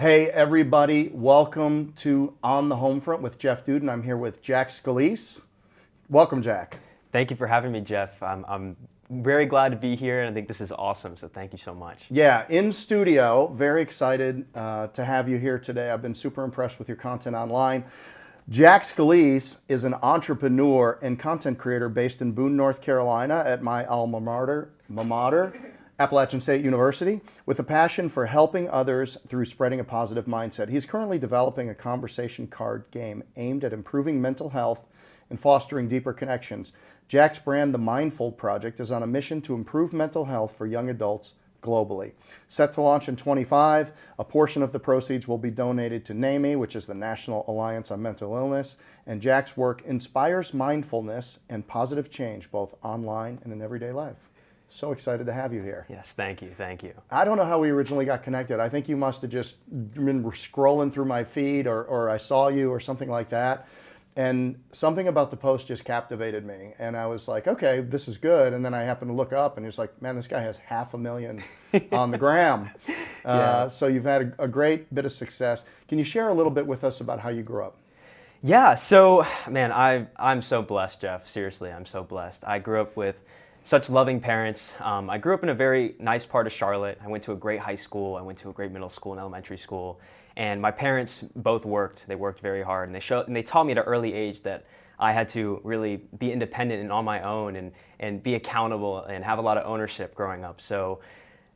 Hey everybody, welcome to On The Homefront with Jeff Dudan. I'm here with Jack Scalise. Welcome, Jack. Thank you for having me, Jeff. I'm very glad to be here, and I think this is awesome, so thank you so much. Yeah, in studio, very excited to have you here today. I've been super impressed with your content online. Jack Scalise is an entrepreneur and content creator based in Boone, North Carolina at my alma mater, Appalachian State University, with a passion for helping others through spreading a positive mindset. He's currently developing a conversation card game aimed at improving mental health and fostering deeper connections. Jack's brand, The Mindful Project, is on a mission to improve mental health for young adults globally. Set to launch in 25, a portion of the proceeds will be donated to NAMI, which is the National Alliance on Mental Illness, and Jack's work inspires mindfulness and positive change both online and in everyday life. So excited to have you here. Yes, thank you, thank you. I don't know how we originally got connected. I think you must have just been scrolling through my feed or I saw you or something like that. And something about the post just captivated me. And I was like, okay, this is good. And then I happened to look up and it's like, man, this guy has 500,000 on the gram. Yeah. So you've had a great bit of success. Can you share a little bit with us about how you grew up? Yeah, so, man, I'm so blessed, Jeff. Seriously, I'm so blessed. I grew up with such loving parents. I grew up in a very nice part of Charlotte. I went to a great high school. I went to a great middle school and elementary school. And my parents both worked. They worked very hard. And they taught me at an early age that I had to really be independent and on my own and be accountable and have a lot of ownership growing up. So,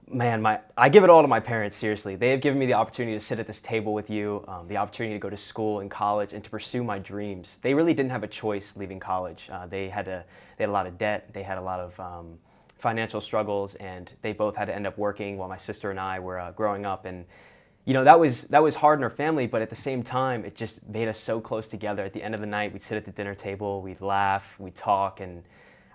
man, I give it all to my parents, seriously. They have given me the opportunity to sit at this table with you, the opportunity to go to school and college and to pursue my dreams. They really didn't have a choice leaving college. They had a lot of debt. They had a lot of financial struggles, and they both had to end up working while my sister and I were growing up. And you know, that was hard in our family, but at the same time, it just made us so close together. At the end of the night, we'd sit at the dinner table, we'd laugh, we'd talk, and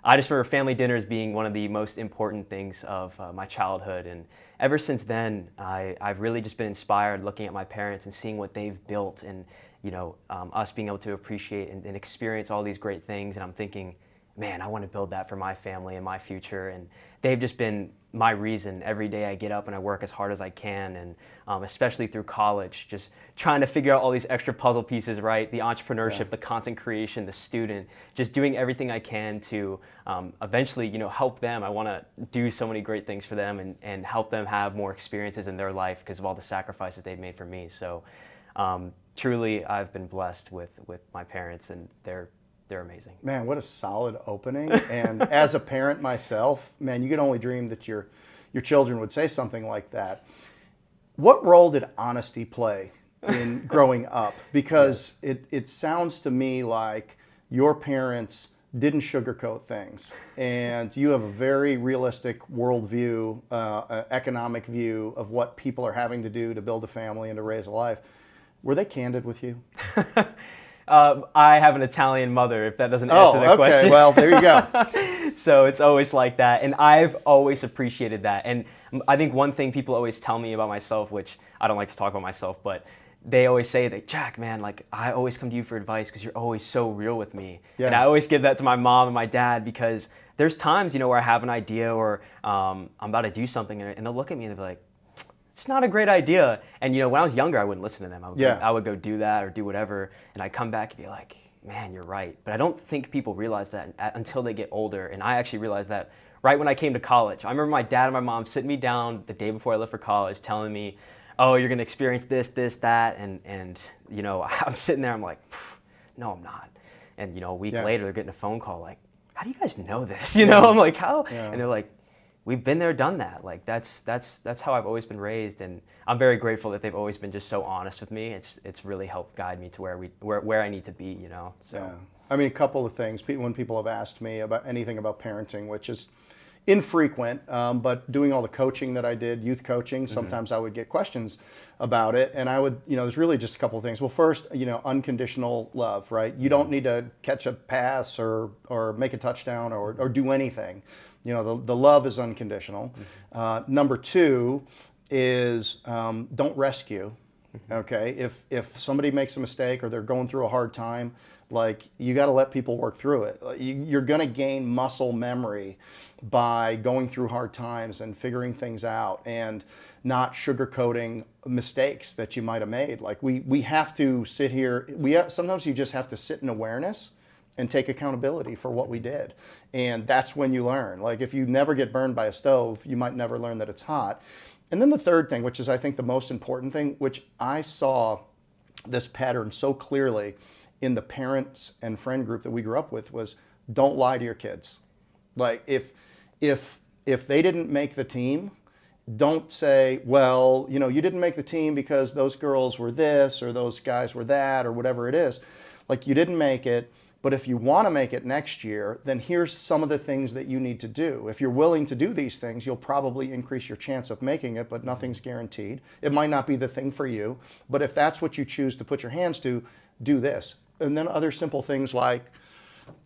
I just remember family dinners being one of the most important things of my childhood. And ever since then, I've really just been inspired looking at my parents and seeing what they've built and, you know, us being able to appreciate and experience all these great things. And I'm thinking, man, I want to build that for my family and my future. And they've just been my reason. Every day I get up and I work as hard as I can, and especially through college, just trying to figure out all these extra puzzle pieces, right? The entrepreneurship, the content creation, the student, just doing everything I can to eventually, you know, help them. I want to do so many great things for them and help them have more experiences in their life because of all the sacrifices they've made for me. So truly, I've been blessed with my parents, and they're amazing. Man, what a solid opening. And as a parent myself, man, you could only dream that your children would say something like that. What role did honesty play in growing up? Because it sounds to me like your parents didn't sugarcoat things, and you have a very realistic worldview, economic view of what people are having to do to build a family and to raise a life. Were they candid with you? I have an Italian mother, if that doesn't answer the question. Okay, well, there you go. So it's always like that, and I've always appreciated that. And I think one thing people always tell me about myself, which I don't like to talk about myself, but they always say that, Jack, man, like, I always come to you for advice because you're always so real with me. Yeah. And I always give that to my mom and my dad because there's times, you know, where I have an idea or I'm about to do something, and they'll look at me and they'll be like, it's not a great idea. And, you know, when I was younger, I wouldn't listen to them. I would go do that or do whatever, and I'd come back and be like, man, you're right. But I don't think people realize that until they get older. And I actually realized that right when I came to college. I remember my dad and my mom sitting me down the day before I left for college telling me, oh, you're going to experience this, that. And, you know, I'm sitting there, I'm like, no, I'm not. And, you know, a week later, they're getting a phone call like, how do you guys know this? You know, I'm like, how? Yeah. And they're like, we've been there, done that. Like that's how I've always been raised, and I'm very grateful that they've always been just so honest with me. It's really helped guide me to where I need to be, you know. So yeah. I mean, a couple of things. When people have asked me about anything about parenting, which is infrequent, but doing all the coaching that I did, youth coaching, sometimes I would get questions about it, and I would, you know, there's really just a couple of things. Well, first, you know, unconditional love, right? You don't need to catch a pass or make a touchdown or do anything. You know, the love is unconditional. Number two is don't rescue. Okay, if somebody makes a mistake or they're going through a hard time, like you got to let people work through it. You're going to gain muscle memory by going through hard times and figuring things out and not sugarcoating mistakes that you might have made. Like we have to sit here. Sometimes you just have to sit in awareness and take accountability for what we did, and that's when you learn. Like if you never get burned by a stove, you might never learn that it's hot. And then the third thing, which is I think the most important thing, which I saw this pattern so clearly in the parents and friend group that we grew up with, was don't lie to your kids. Like if they didn't make the team, don't say, well, you didn't make the team because those girls were this or those guys were that or whatever it is. Like you didn't make it. But if you want to make it next year, then here's some of the things that you need to do. If you're willing to do these things, you'll probably increase your chance of making it, but nothing's guaranteed. It might not be the thing for you, but if that's what you choose to put your hands to, do this. And then other simple things like,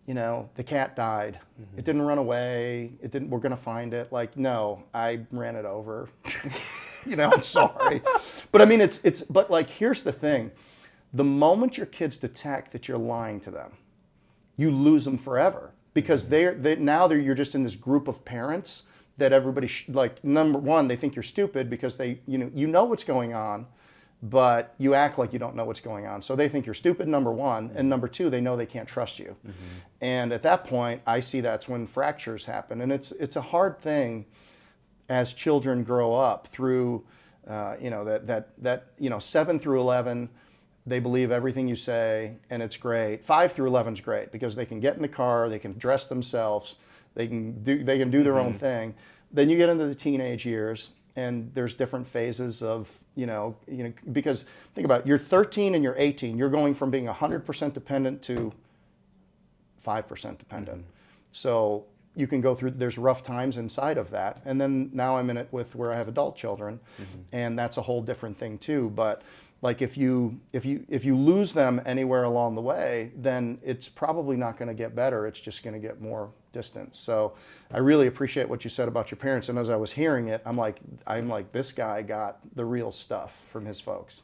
the cat died. It didn't run away. We're going to find it. Like, no, I ran it over. I'm sorry. But I mean, but like, here's the thing. The moment your kids detect that you're lying to them, you lose them forever, because you're just in this group of parents that everybody like. Number one, they think you're stupid because they know what's going on, but you act like you don't know what's going on. So they think you're stupid, number one, and number two, they know they can't trust you. And at that point, I see that's when fractures happen, and it's a hard thing as children grow up through, 7 through 11. They believe everything you say, and it's great. 5 through 11 is great because they can get in the car, they can dress themselves, they can do their own thing. Then you get into the teenage years, and there's different phases of, because think about it, you're 13 and you're 18, you're going from being 100% dependent to 5% dependent. So you can go through, there's rough times inside of that. And then now I'm in it with where I have adult children, and that's a whole different thing too. But like if you lose them anywhere along the way, then it's probably not going to get better. It's just going to get more distant. So I really appreciate what you said about your parents. And as I was hearing it, I'm like, this guy got the real stuff from his folks.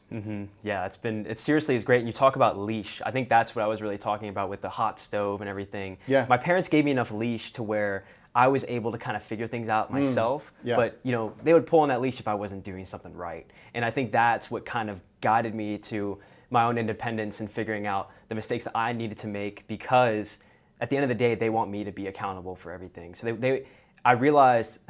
Yeah, it seriously is great. And you talk about leash. I think that's what I was really talking about with the hot stove and everything. Yeah. My parents gave me enough leash to where I was able to kind of figure things out myself. Yeah. But they would pull on that leash if I wasn't doing something right. And I think that's what kind of guided me to my own independence and figuring out the mistakes that I needed to make, because at the end of the day, they want me to be accountable for everything. So I realized,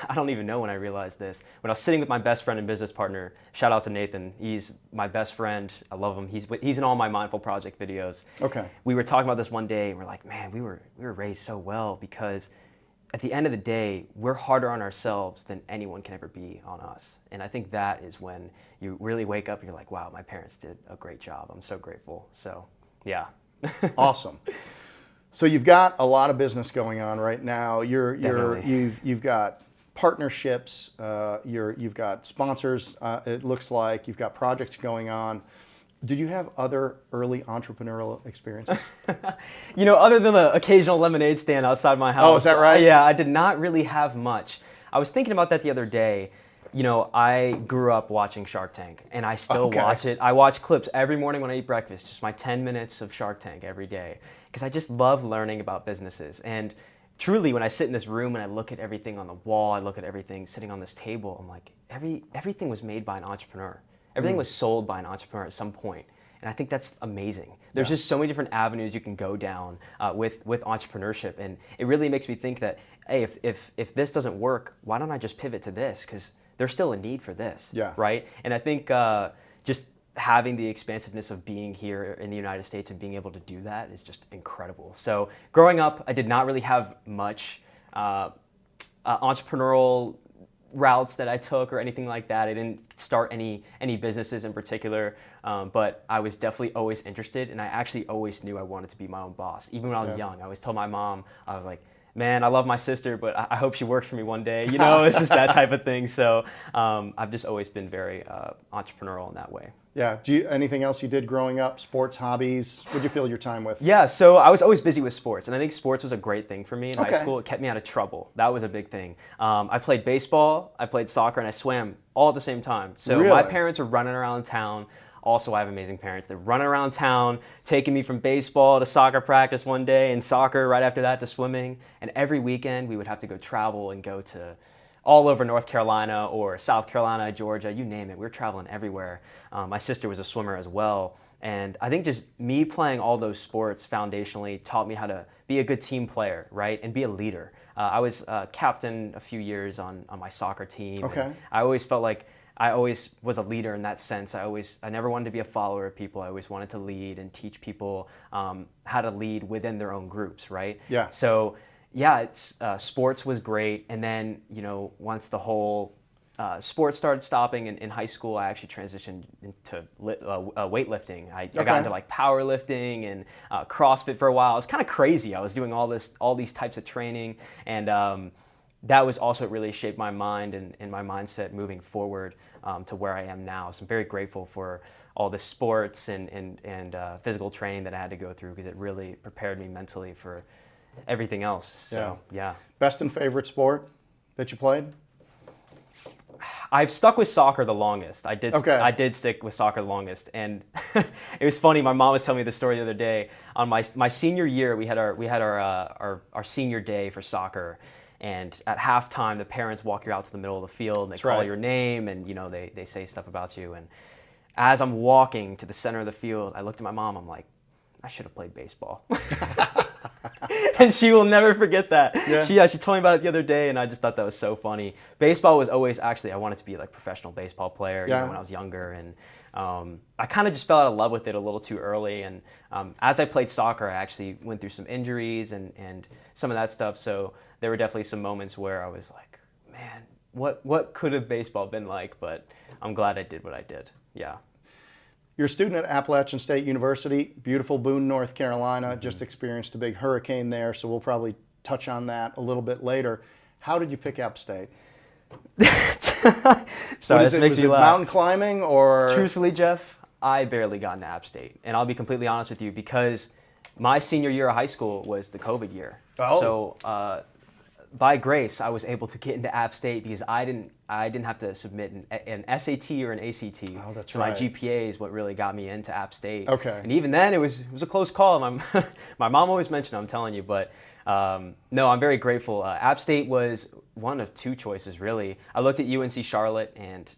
I don't even know when I realized this, when I was sitting with my best friend and business partner. Shout out to Nathan. He's my best friend. I love him. He's in all my Mindful Project videos. Okay. We were talking about this one day, and we're like, man, we were raised so well, because at the end of the day, we're harder on ourselves than anyone can ever be on us. And I think that is when you really wake up and you're like, wow, my parents did a great job. I'm so grateful. So, yeah. Awesome. So you've got a lot of business going on right now. You've got partnerships. You've got sponsors. It looks like you've got projects going on. Did you have other early entrepreneurial experiences? Other than the occasional lemonade stand outside my house. Oh, is that right? Yeah, I did not really have much. I was thinking about that the other day. I grew up watching Shark Tank, and I still watch it. I watch clips every morning when I eat breakfast, just my 10 minutes of Shark Tank every day, because I just love learning about businesses. And truly, when I sit in this room and I look at everything on the wall, I look at everything sitting on this table, I'm like, everything was made by an entrepreneur. Everything was sold by an entrepreneur at some point. And I think that's amazing. There's just so many different avenues you can go down with entrepreneurship. And it really makes me think that, hey, if this doesn't work, why don't I just pivot to this? Because there's still a need for this, right? And I think just having the expansiveness of being here in the United States and being able to do that is just incredible. So growing up, I did not really have much entrepreneurial routes that I took or anything like that. I didn't start any businesses in particular, but I was definitely always interested, and I actually always knew I wanted to be my own boss. Even when I was young, I always told my mom, I was like, man, I love my sister, but I hope she works for me one day. You know, it's just that type of thing. So I've just always been very entrepreneurial in that way. Yeah. Anything else you did growing up? Sports, hobbies? What'd you fill your time with? Yeah, so I was always busy with sports, and I think sports was a great thing for me in high Okay. school. It kept me out of trouble. That was a big thing. I played baseball, I played soccer, and I swam all at the same time. So my Really? parents were running around town. Also, I have amazing parents. They're running around town, taking me from baseball to soccer practice one day, and soccer right after that to swimming. And every weekend, we would have to go travel and go to all over North Carolina or South Carolina, Georgia, you name it. We were traveling everywhere. My sister was a swimmer as well. And I think just me playing all those sports foundationally taught me how to be a good team player, right? And be a leader. I was captain a few years on my soccer team. Okay. I always felt like I always was a leader in that sense. I never wanted to be a follower of people. I always wanted to lead and teach people how to lead within their own groups, right? Yeah. So yeah, sports was great. And then, once the whole sports started stopping in high school, I actually transitioned into weightlifting. I got into like powerlifting and CrossFit for a while. It was kind of crazy. I was doing all these types of training, and that was also really shaped my mind and my mindset moving forward to where I am now. So I'm very grateful for all the sports and physical training that I had to go through, because it really prepared me mentally for everything else. So yeah. Best and favorite sport that you played? I've stuck with soccer the longest. I did stick with soccer the longest, and it was funny. My mom was telling me the story the other day. On my senior year, we had our senior day for soccer, and at halftime, the parents walk you out to the middle of the field. And they call your name, and they say stuff about you. And as I'm walking to the center of the field, I looked at my mom. I'm like, I should have played baseball. And she will never forget that. Yeah. She told me about it the other day, and I just thought that was so funny. Baseball was always, actually, I wanted to be like a professional baseball player when I was younger, and I kind of just fell out of love with it a little too early. And as I played soccer, I actually went through some injuries and some of that stuff. So there were definitely some moments where I was like, man, what could have baseball been like? But I'm glad I did what I did. Yeah. You're a student at Appalachian State University, beautiful Boone, North Carolina. Just experienced a big hurricane there, so we'll probably touch on that a little bit later. How did you pick App State? Sorry, this makes me laugh. Mountain climbing or? Truthfully, Jeff, I barely got into App State. And I'll be completely honest with you, because my senior year of high school was the COVID year. Oh. So by grace, I was able to get into App State because I didn't have to submit an SAT or an ACT. Oh, that's so right. my GPA is what really got me into App State. Okay. And even then, it was a close call. My mom always mentioned it, I'm telling you, but no, I'm very grateful. App State was one of two choices, really. I looked at UNC Charlotte, and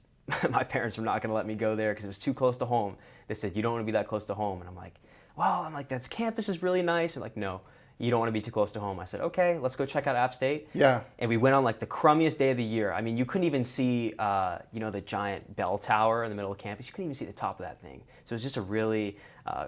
my parents were not going to let me go there because it was too close to home. They said, you don't want to be that close to home. And I'm like, that campus is really nice. And like, no, you don't want to be too close to home. I said, okay, let's go check out App State. Yeah. And we went on like the crummiest day of the year. I mean, you couldn't even see, the giant bell tower in the middle of campus. You couldn't even see the top of that thing. So it was just a really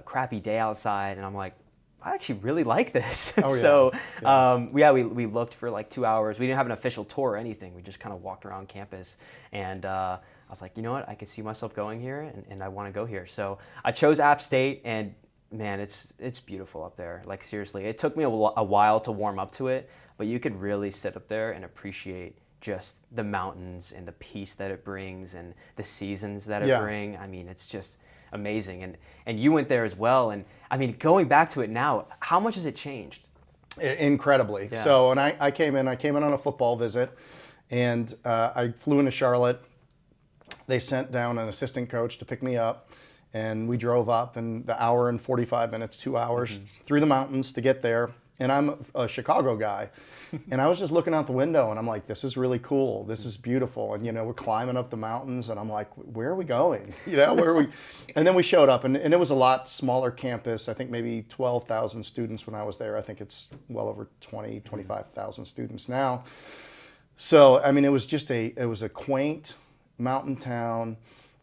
crappy day outside. And I'm like, I actually really like this. Oh, yeah. So we looked for like 2 hours. We didn't have an official tour or anything. We just kind of walked around campus. And I was like, you know what? I could see myself going here, and I want to go here. So I chose App State, and man, it's beautiful up there. Like, seriously, it took me a while to warm up to it, but you could really sit up there and appreciate just the mountains and the peace that it brings and the seasons that it brings. I mean, it's just amazing. And you went there as well. And I mean, going back to it now, how much has it changed? Incredibly. Yeah. So, and I came in on a football visit, and I flew into Charlotte. They sent down an assistant coach to pick me up. And we drove up, and the hour and 45 minutes, 2 hours through the mountains to get there. And I'm a Chicago guy. And I was just looking out the window, and I'm like, this is really cool. This is beautiful. And, we're climbing up the mountains, and I'm like, where are we going? Where are we? And then we showed up, and it was a lot smaller campus. I think maybe 12,000 students when I was there. I think it's well over 25,000 students now. So, I mean, it was a quaint mountain town.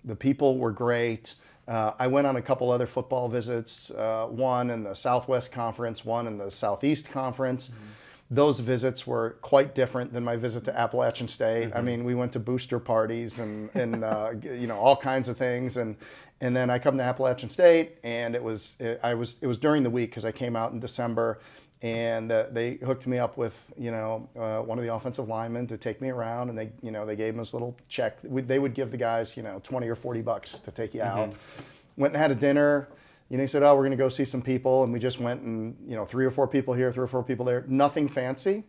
The people were great. I went on a couple other football visits, one in the Southwest Conference, one in the Southeast Conference. Those visits were quite different than my visit to Appalachian State. I mean, we went to booster parties and all kinds of things. And then I come to Appalachian State, and it was during the week because I came out in December. and they hooked me up with one of the offensive linemen to take me around, and they gave them this little check. They would give the guys 20 or $40 to take you out. Went and had a dinner. He said, oh, we're going to go see some people, and we just went and 3 or 4 people here, 3 or 4 people there, nothing fancy.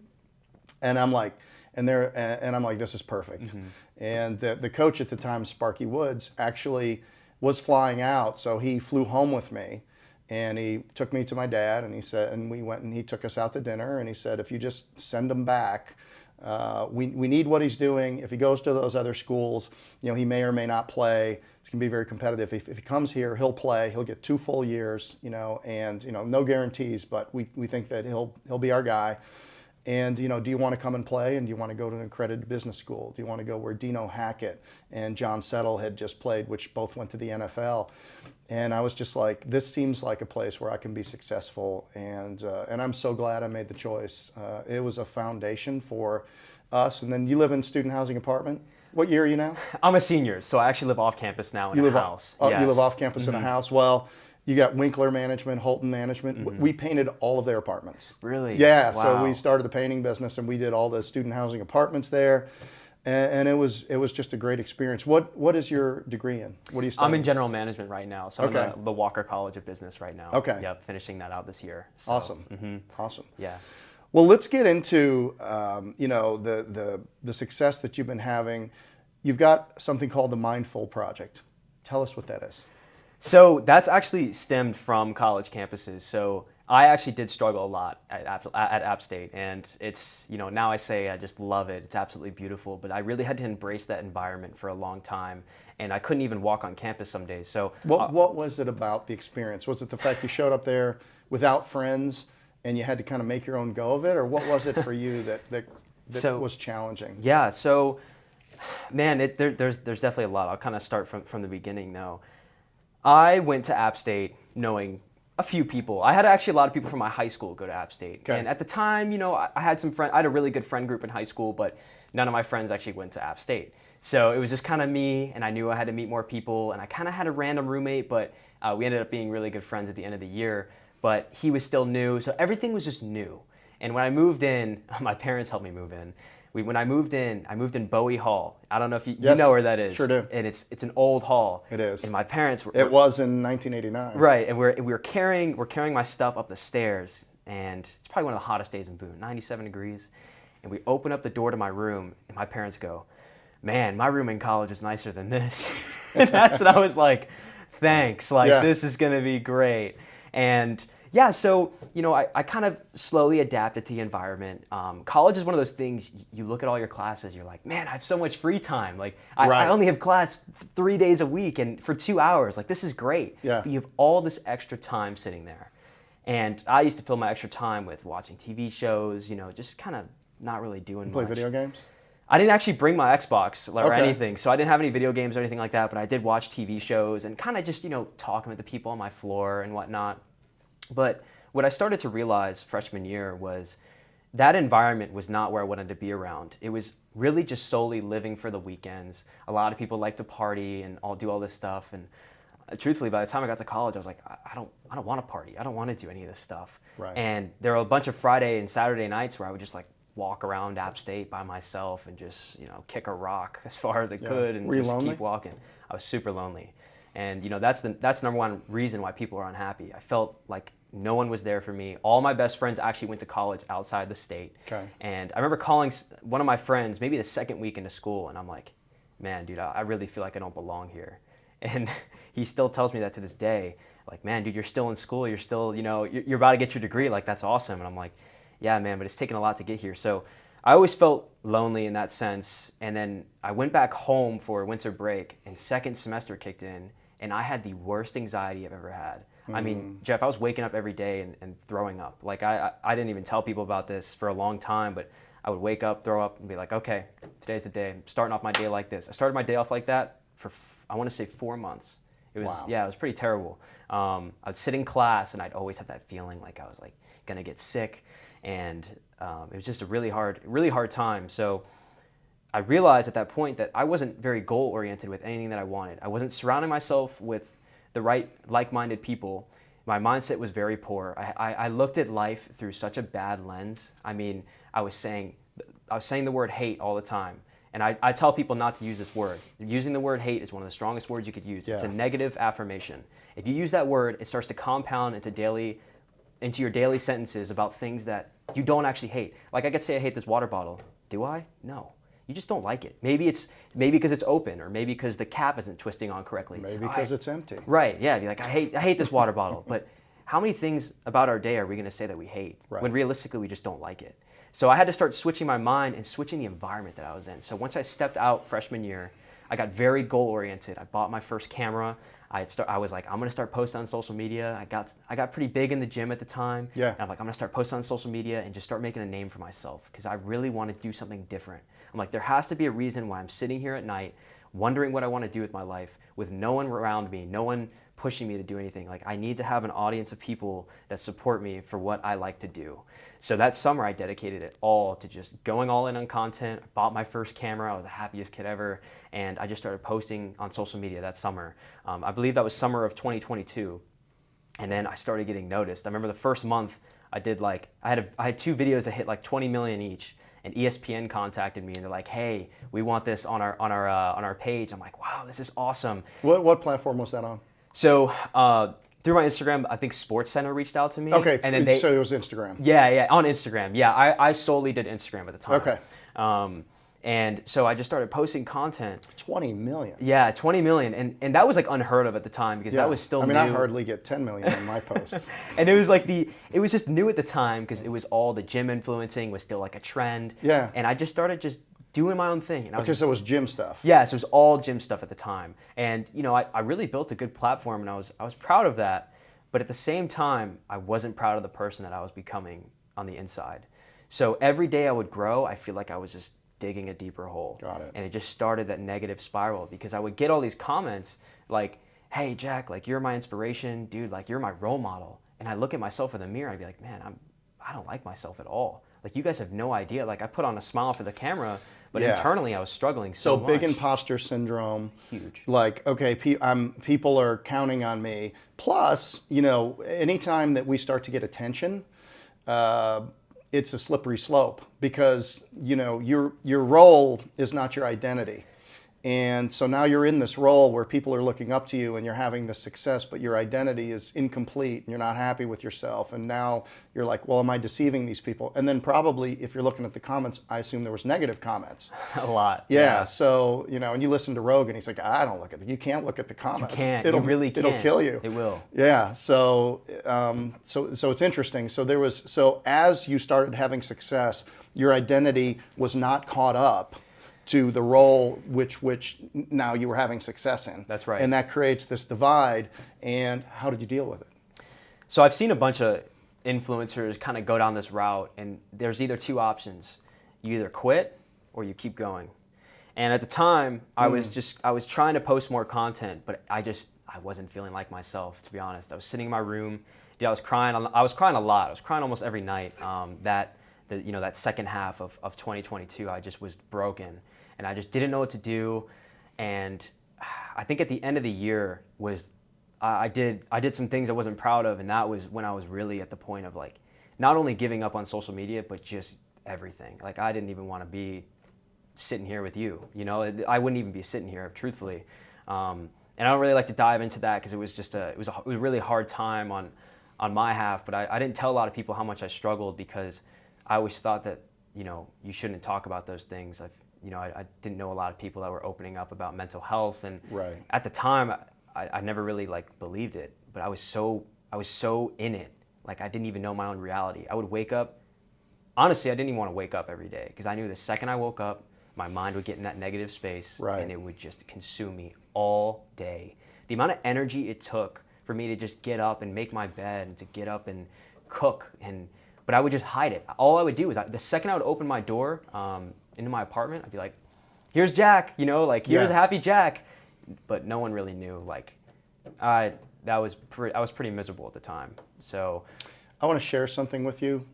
And I'm like, this is perfect. And the coach at the time, Sparky Woods, actually was flying out, so he flew home with me, and he took me to my dad, and he said, and we went and he took us out to dinner, and he said, if you just send him back, we need what he's doing. If he goes to those other schools, he may or may not play. It's going to be very competitive. If he comes here, he'll play. He'll get 2 full years, and no guarantees, but we think that he'll be our guy. And do you want to come and play? And do you want to go to an accredited business school? Do you want to go where Dino Hackett and John Settle had just played, which both went to the NFL? And I was just like, this seems like a place where I can be successful. And I'm so glad I made the choice. It was a foundation for us. And then you live in student housing apartment. What year are you now? I'm a senior, so I actually live off campus now in a house. You live off campus in a house. Well, you got Winkler Management, Holton Management. We painted all of their apartments. Really? Yeah. Wow. So we started the painting business, and we did all the student housing apartments there, and it was just a great experience. What is your degree in? What are you studying? I'm in general management right now, so I'm in the Walker College of Business right now. Okay. Yep, finishing that out this year. So, Awesome. Awesome. Yeah. Well, let's get into the success that you've been having. You've got something called the Mindful Project. Tell us what that is. So that's actually stemmed from college campuses. So I actually did struggle a lot at App State, and it's, now I say I just love it. It's absolutely beautiful, but I really had to embrace that environment for a long time, and I couldn't even walk on campus some days. So what was it about the experience? Was it the fact you showed up there without friends and you had to kind of make your own go of it, or what was it for you that was challenging? Yeah, so man, there's definitely a lot. I'll kind of start from the beginning though. I went to App State knowing a few people. I had actually a lot of people from my high school go to App State. Okay. And at the time, I had some friends. I had a really good friend group in high school, but none of my friends actually went to App State. So it was just kind of me, and I knew I had to meet more people, and I kind of had a random roommate, but we ended up being really good friends at the end of the year. But he was still new, so everything was just new. And when I moved in, my parents helped me move in. When I moved in Bowie Hall. I don't know if you know where that is. Sure do. And it's an old hall. It is. And my parents were. It was in 1989. Right, and we're carrying my stuff up the stairs, and it's probably one of the hottest days in Boone, 97 degrees. And we open up the door to my room, and my parents go, "Man, my room in college is nicer than this." And that's when I was like, "Thanks, this is gonna be great." And yeah, so, I kind of slowly adapted to the environment. College is one of those things, you look at all your classes, you're like, man, I have so much free time. Like, I only have class 3 days a week and for 2 hours. Like, this is great. Yeah. But you have all this extra time sitting there. And I used to fill my extra time with watching TV shows, just kind of not really doing much. Play video games? I didn't actually bring my Xbox or anything, so I didn't have any video games or anything like that, but I did watch TV shows and kind of just, talking with the people on my floor and whatnot. But what I started to realize freshman year was that environment was not where I wanted to be around. It was really just solely living for the weekends. A lot of people like to party and all do all this stuff. And truthfully, by the time I got to college, I was like, I don't want to party. I don't want to do any of this stuff. Right. And there were a bunch of Friday and Saturday nights where I would just walk around App State by myself and just kick a rock as far as I could and just keep walking. I was super lonely. And that's the number one reason why people are unhappy. I felt like no one was there for me. All my best friends actually went to college outside the state. Okay. And I remember calling one of my friends maybe the second week into school, and I'm like, man, dude, I really feel like I don't belong here. And he still tells me that to this day. Like, man, dude, you're still in school. You're still, you're about to get your degree. Like, that's awesome. And I'm like, yeah, man, but it's taken a lot to get here. So I always felt lonely in that sense. And then I went back home for winter break, and second semester kicked in, and I had the worst anxiety I've ever had. I mean, Jeff, I was waking up every day and throwing up. Like, I didn't even tell people about this for a long time, but I would wake up, throw up, and be like, okay, today's the day. I'm starting off my day like this. I started my day off like that for, I want to say 4 months. It was, it was pretty terrible. I would sit in class, and I'd always have that feeling like I was going to get sick. And it was just a really hard time. So I realized at that point that I wasn't very goal-oriented with anything that I wanted. I wasn't surrounding myself with the right like-minded people. My mindset was very poor. I looked at life through such a bad lens. I mean, I was saying the word hate all the time. And I tell people not to use this word. Using the word hate is one of the strongest words you could use. Yeah. It's a negative affirmation. If you use that word, it starts to compound into your daily sentences about things that you don't actually hate. Like I could say I hate this water bottle. Do I? No. You just don't like it. Maybe because it's open, or maybe because the cap isn't twisting on correctly. Maybe because it's empty. Right, yeah, be like, I hate this water bottle. But how many things about our day are we gonna say that we hate? Right. When realistically we just don't like it. So I had to start switching my mind and switching the environment that I was in. So once I stepped out freshman year, I got very goal oriented. I bought my first camera. I was like, I'm gonna start posting on social media. I got pretty big in the gym at the time. Yeah. And I'm like, I'm gonna start posting on social media and just start making a name for myself, because I really want to do something different. I'm like, there has to be a reason why I'm sitting here at night wondering what I want to do with my life with no one around me, no one pushing me to do anything. Like, I need to have an audience of people that support me for what I like to do. So that summer I dedicated it all to just going all in on content. I bought my first camera. I was the happiest kid ever. And I just started posting on social media that summer. I believe that was summer of 2022. And then I started getting noticed. I remember the first month I had 2 videos that hit like 20 million each. And ESPN contacted me and they're like, "Hey, we want this on our page." I'm like, "Wow, this is awesome." What platform was that on? So through my Instagram, I think SportsCenter reached out to me. Okay, and then so it was Instagram. Yeah, on Instagram. Yeah, I solely did Instagram at the time. Okay. And so I just started posting content. 20 million. Yeah, 20 million. And that was like unheard of at the time, because that was still new. I hardly get 10 million on my posts. And it was like it was just new at the time, because it was all the gym influencing was still like a trend. Yeah. And I just started just doing my own thing. And So it was gym stuff. Yeah, so it was all gym stuff at the time. And I really built a good platform, and I was proud of that. But at the same time, I wasn't proud of the person that I was becoming on the inside. So every day I would grow, I feel like I was just digging a deeper hole. Got it. And it just started that negative spiral, because I would get all these comments like, "Hey Jack, like, you're my inspiration, dude, like, you're my role model." And I look at myself in the mirror, I'd be like, "Man, I don't like myself at all. Like, you guys have no idea. Like, I put on a smile for the camera, but internally I was struggling so much." Big imposter syndrome. Huge. Like, okay, people are counting on me. Plus, anytime that we start to get attention, it's a slippery slope, because your role is not your identity. And so now you're in this role where people are looking up to you and you're having this success, but your identity is incomplete and you're not happy with yourself. And now you're like, well, am I deceiving these people? And then probably, if you're looking at the comments, I assume there was negative comments. A lot. Yeah. So, and you listen to Rogan, he's like, I don't look at you can't look at the comments. You can't. You really can't. It'll kill you. It will. Yeah. So, so it's interesting. So as you started having success, your identity was not caught up to the role which now you were having success in. That's right. And that creates this divide. And how did you deal with it? So I've seen a bunch of influencers kind of go down this route, and there's either 2 options. You either quit or you keep going. And at the time, I was trying to post more content, but I wasn't feeling like myself, to be honest. I was sitting in my room. Dude, I was crying a lot. I was crying almost every night. That second half of 2022, I just was broken. And I just didn't know what to do. And I think at the end of the year I did some things I wasn't proud of, and that was when I was really at the point of, like, not only giving up on social media, but just everything. Like, I didn't even want to be sitting here with you. I wouldn't even be sitting here, truthfully. And I don't really like to dive into that, because it was a really hard time on my half. But I didn't tell a lot of people how much I struggled, because I always thought that you shouldn't talk about those things. I didn't know a lot of people that were opening up about mental health, and Right. at the time I never really believed it, but I was so in it. Like, I didn't even know my own reality. I would wake up, honestly, I didn't even want to wake up every day, because I knew the second I woke up, my mind would get in that negative space, Right. and it would just consume me all day. The amount of energy it took for me to just get up and make my bed, and to get up and cook, but I would just hide it. All I would do is, the second I would open my door into my apartment, I'd be like, "Here's Jack," here's a happy Jack. But no one really knew. I was pretty miserable at the time. So I want to share something with you,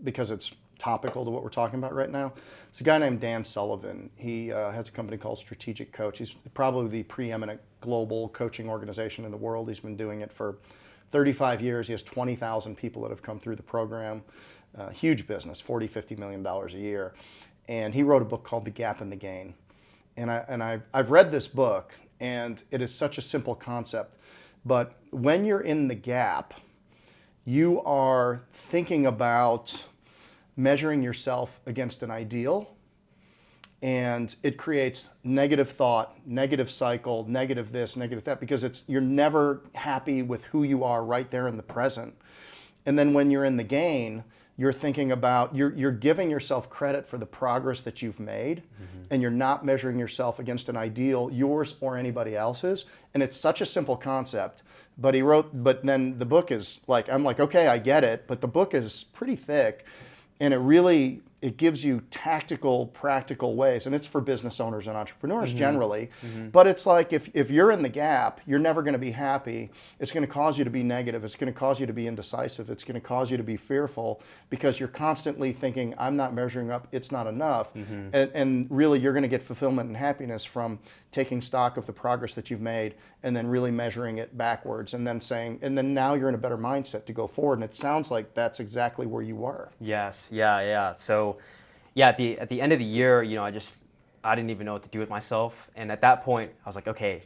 because it's topical to what we're talking about right now. It's a guy named Dan Sullivan. He has a company called Strategic Coach. He's probably the preeminent global coaching organization in the world. He's been doing it for 35 years. He has 20,000 people that have come through the program. Huge business, $40-50 million a year. And he wrote a book called The Gap and the Gain. And I've read this book, and it is such a simple concept. But when you're in the gap, you are thinking about measuring yourself against an ideal, and it creates negative thought, negative cycle, negative this, negative that, because you're never happy with who you are right there in the present. And then when you're in the gain, you're thinking about, you're giving yourself credit for the progress that you've made, and you're not measuring yourself against an ideal, yours or anybody else's. And it's such a simple concept. But then the book is like, I'm like, okay, I get it, but the book is pretty thick, and it gives you tactical, practical ways, and it's for business owners and entrepreneurs generally. But it's like, if you're in the gap, you're never going to be happy. It's going to cause you to be negative. It's going to cause you to be indecisive. It's going to cause you to be fearful, because you're constantly thinking, I'm not measuring up, it's not enough. And really, you're going to get fulfillment and happiness from taking stock of the progress that you've made, and then really measuring it backwards, and then now you're in a better mindset to go forward. And it sounds like that's exactly where you were. Yes, yeah. So, yeah, at the end of the year, I didn't even know what to do with myself. And at that point, I was like, okay,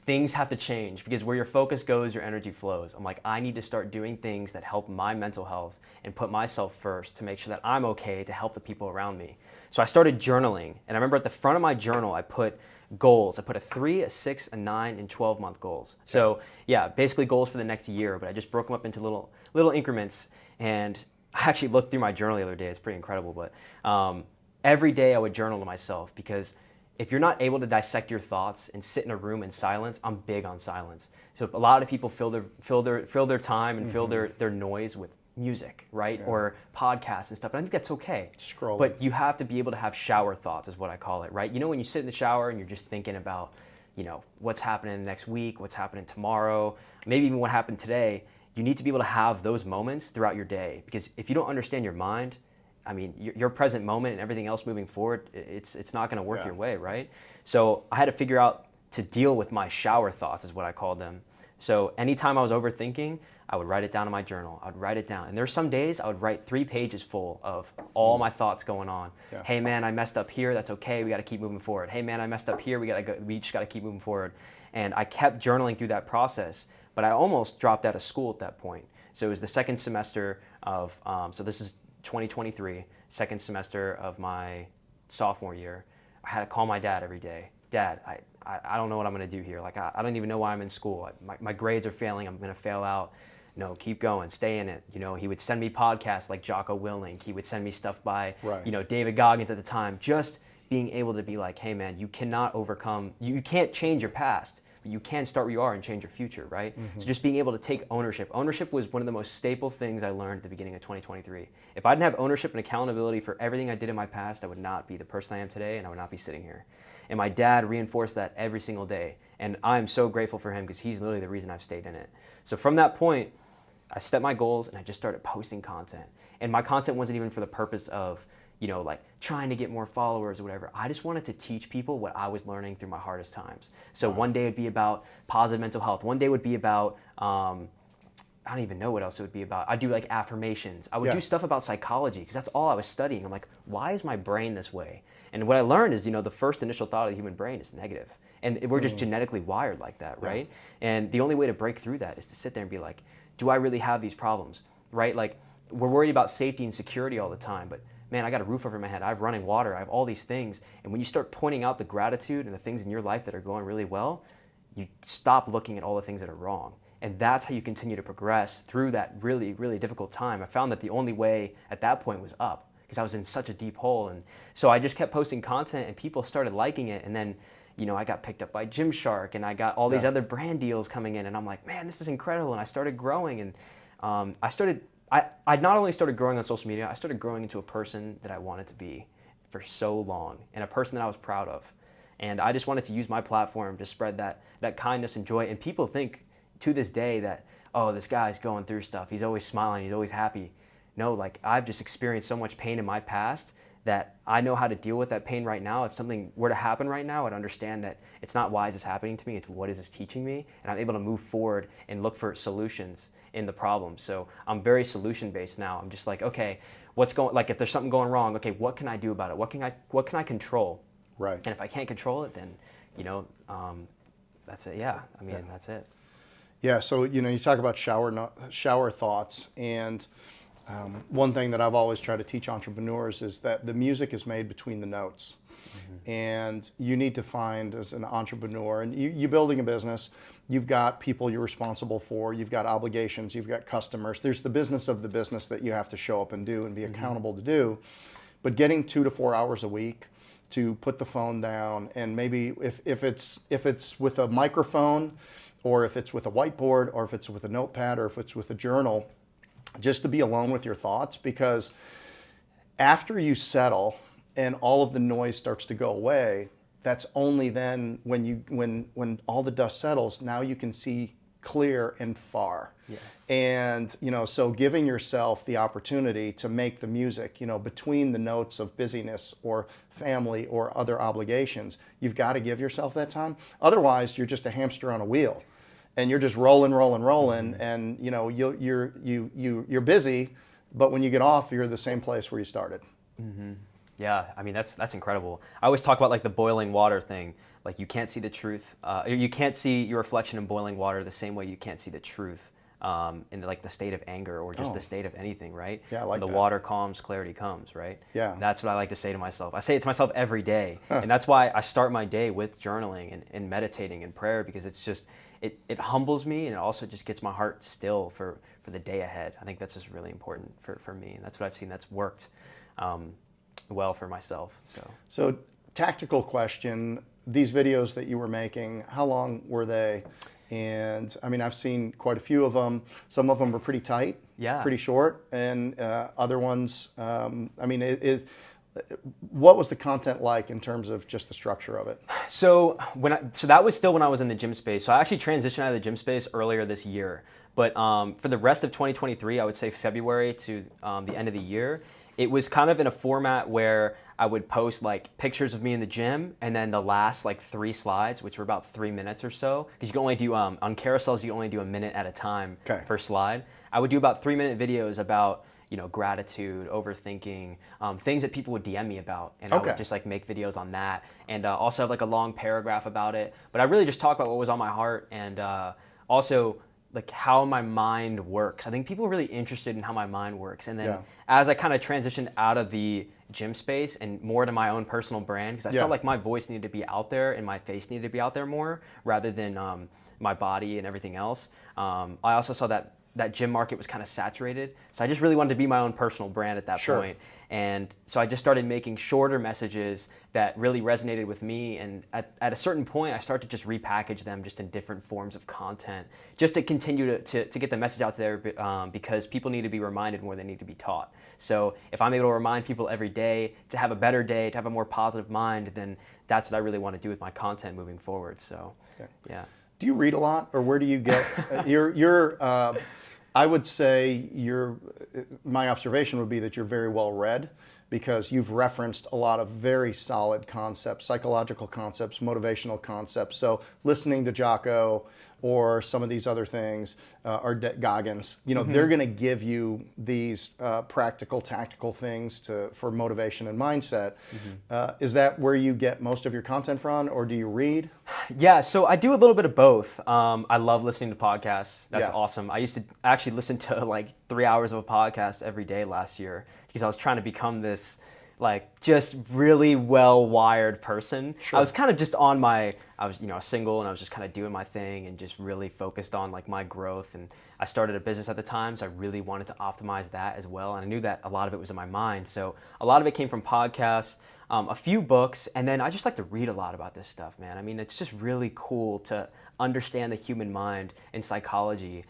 things have to change, because where your focus goes, your energy flows. I'm like, I need to start doing things that help my mental health and put myself first to make sure that I'm okay to help the people around me. So I started journaling, and I remember at the front of my journal, I put goals. I put a 3, a 6, a 9, and 12-month goals. So yeah, basically goals for the next year, but I just broke them up into little increments. And I actually looked through my journal the other day. It's pretty incredible. But every day I would journal to myself, because if you're not able to dissect your thoughts and sit in a room in silence, I'm big on silence. So a lot of people fill their time and fill their noise with music, right? Yeah. Or podcasts and stuff. And I think that's okay. Scrolling. But you have to be able to have shower thoughts, is what I call it, right? When you sit in the shower and you're just thinking about, what's happening next week, what's happening tomorrow, maybe even what happened today, you need to be able to have those moments throughout your day. Because if you don't understand your mind, I mean, your present moment and everything else moving forward, it's not going to work your way, right? So I had to figure out to deal with my shower thoughts, is what I called them. So anytime I was overthinking, I would write it down in my journal. I would write it down. And there's some days I would write 3 pages full of all my thoughts going on. Yeah. Hey man, I messed up here. That's okay. We got to keep moving forward. Hey man, I messed up here. We just got to keep moving forward. And I kept journaling through that process, but I almost dropped out of school at that point. So it was the second semester of, so this is 2023, second semester of my sophomore year. I had to call my dad every day. Dad, I don't know what I'm going to do here. Like, I don't even know why I'm in school. My grades are failing. I'm going to fail out. No, keep going, stay in it. He would send me podcasts like Jocko Willink. He would send me stuff by, David Goggins at the time. Just being able to be like, hey man, you can't change your past, but you can start where you are and change your future, right? So just being able to take ownership. Ownership was one of the most staple things I learned at the beginning of 2023. If I didn't have ownership and accountability for everything I did in my past, I would not be the person I am today, and I would not be sitting here. And my dad reinforced that every single day. And I'm so grateful for him, because he's literally the reason I've stayed in it. So from that point, I set my goals and I just started posting content. And my content wasn't even for the purpose of, like trying to get more followers or whatever. I just wanted to teach people what I was learning through my hardest times. So one day would be about positive mental health. One day would be about, I don't even know what else it would be about. I'd do like affirmations. I would do stuff about psychology, because that's all I was studying. I'm like, why is my brain this way? And what I learned is, the first initial thought of the human brain is negative. And we're just genetically wired like that, right? And the only way to break through that is to sit there and be like, do I really have these problems, right? Like, we're worried about safety and security all the time, but man, I got a roof over my head. I have running water. I have all these things. And when you start pointing out the gratitude and the things in your life that are going really well, you stop looking at all the things that are wrong. And that's how you continue to progress through that really, really difficult time. I found that the only way at that point was up, because I was in such a deep hole. And so I just kept posting content, and people started liking it. And then, I got picked up by Gymshark, and I got all these other brand deals coming in. And I'm like, man, this is incredible. And I started growing. And I not only started growing on social media, I started growing into a person that I wanted to be for so long, and a person that I was proud of. And I just wanted to use my platform to spread that kindness and joy. And people think to this day that, oh, this guy's going through stuff. He's always smiling. He's always happy. No, like, I've just experienced so much pain in my past that I know how to deal with that pain right now. If something were to happen right now, I'd understand that it's not why is this happening to me, it's what is this teaching me, and I'm able to move forward and look for solutions in the problem. So I'm very solution based now. I'm just like, okay, if there's something going wrong, okay, what can I do about it? What can I control? Right. And if I can't control it, then, that's it. Yeah, I mean, that's it. Yeah, so you talk about shower thoughts, and one thing that I've always tried to teach entrepreneurs is that the music is made between the notes. And you need to find, as an entrepreneur, and you building a business, you've got people you're responsible for, you've got obligations, you've got customers. There's the business of the business that you have to show up and do and be accountable to do. But getting 2 to 4 hours a week to put the phone down, and maybe if it's with a microphone, or if it's with a whiteboard, or if it's with a notepad, or if it's with a journal, just to be alone with your thoughts. Because after you settle and all of the noise starts to go away, that's only then when all the dust settles, now you can see clear and far. Yes. And so giving yourself the opportunity to make the music, between the notes of busyness or family or other obligations, you've got to give yourself that time. Otherwise, you're just a hamster on a wheel, and you're just rolling, and you're busy, but when you get off, you're the same place where you started. Yeah, I mean, that's incredible. I always talk about like the boiling water thing. Like, you can't see the truth. You can't see your reflection in boiling water the same way you can't see the truth in like the state of anger or just the state of anything, right? Yeah, I like when the that. water calms, clarity comes, right? Yeah. That's what I like to say to myself. I say it to myself every day. And that's why I start my day with journaling and meditating and prayer, because it's just, it humbles me, and it also just gets my heart still for the day ahead. I think that's just really important for me. And that's what I've seen that's worked well for myself. So tactical question, these videos that you were making, how long were they? And I mean, I've seen quite a few of them. Some of them were pretty tight, pretty short, and other ones, I mean, what was the content like in terms of just the structure of it? So that was still when I was in the gym space. So I actually transitioned out of the gym space earlier this year. But for the rest of 2023, I would say February to the end of the year, it was kind of in a format where I would post like pictures of me in the gym, and then the last like 3 slides, which were about 3 minutes or so, because you can only do on carousels, you can only do a minute at a time per slide. I would do about 3-minute videos about gratitude, overthinking, things that people would DM me about, and I would just like make videos on that, and also have like a long paragraph about it. But I really just talk about what was on my heart, and also like how my mind works. I think people are really interested in how my mind works. And then as I kind of transitioned out of the gym space and more to my own personal brand, because I felt like my voice needed to be out there and my face needed to be out there more rather than my body and everything else. I also saw that gym market was kind of saturated. So I just really wanted to be my own personal brand at that point. And so I just started making shorter messages that really resonated with me. And at a certain point, I started to just repackage them just in different forms of content, just to continue to get the message out there, because people need to be reminded more than they need to be taught. So if I'm able to remind people every day to have a better day, to have a more positive mind, then that's what I really want to do with my content moving forward. So, yeah. Do you read a lot, or where do you get I would say my observation would be that you're very well read, because you've referenced a lot of very solid concepts, psychological concepts, motivational concepts. So listening to Jocko or some of these other things, or Goggins, they're going to give you these practical, tactical things for motivation and mindset. Is that where you get most of your content from, or do you read? Yeah, so I do a little bit of both. I love listening to podcasts. That's awesome. I used to actually listen to like 3 hours of a podcast every day last year, because I was trying to become this like just really well-wired person. I was kind of just I was single, and I was just kind of doing my thing and just really focused on like my growth. And I started a business at the time, so I really wanted to optimize that as well. And I knew that a lot of it was in my mind. So a lot of it came from podcasts, a few books, and then I just like to read a lot about this stuff, man. I mean, it's just really cool to understand the human mind and psychology.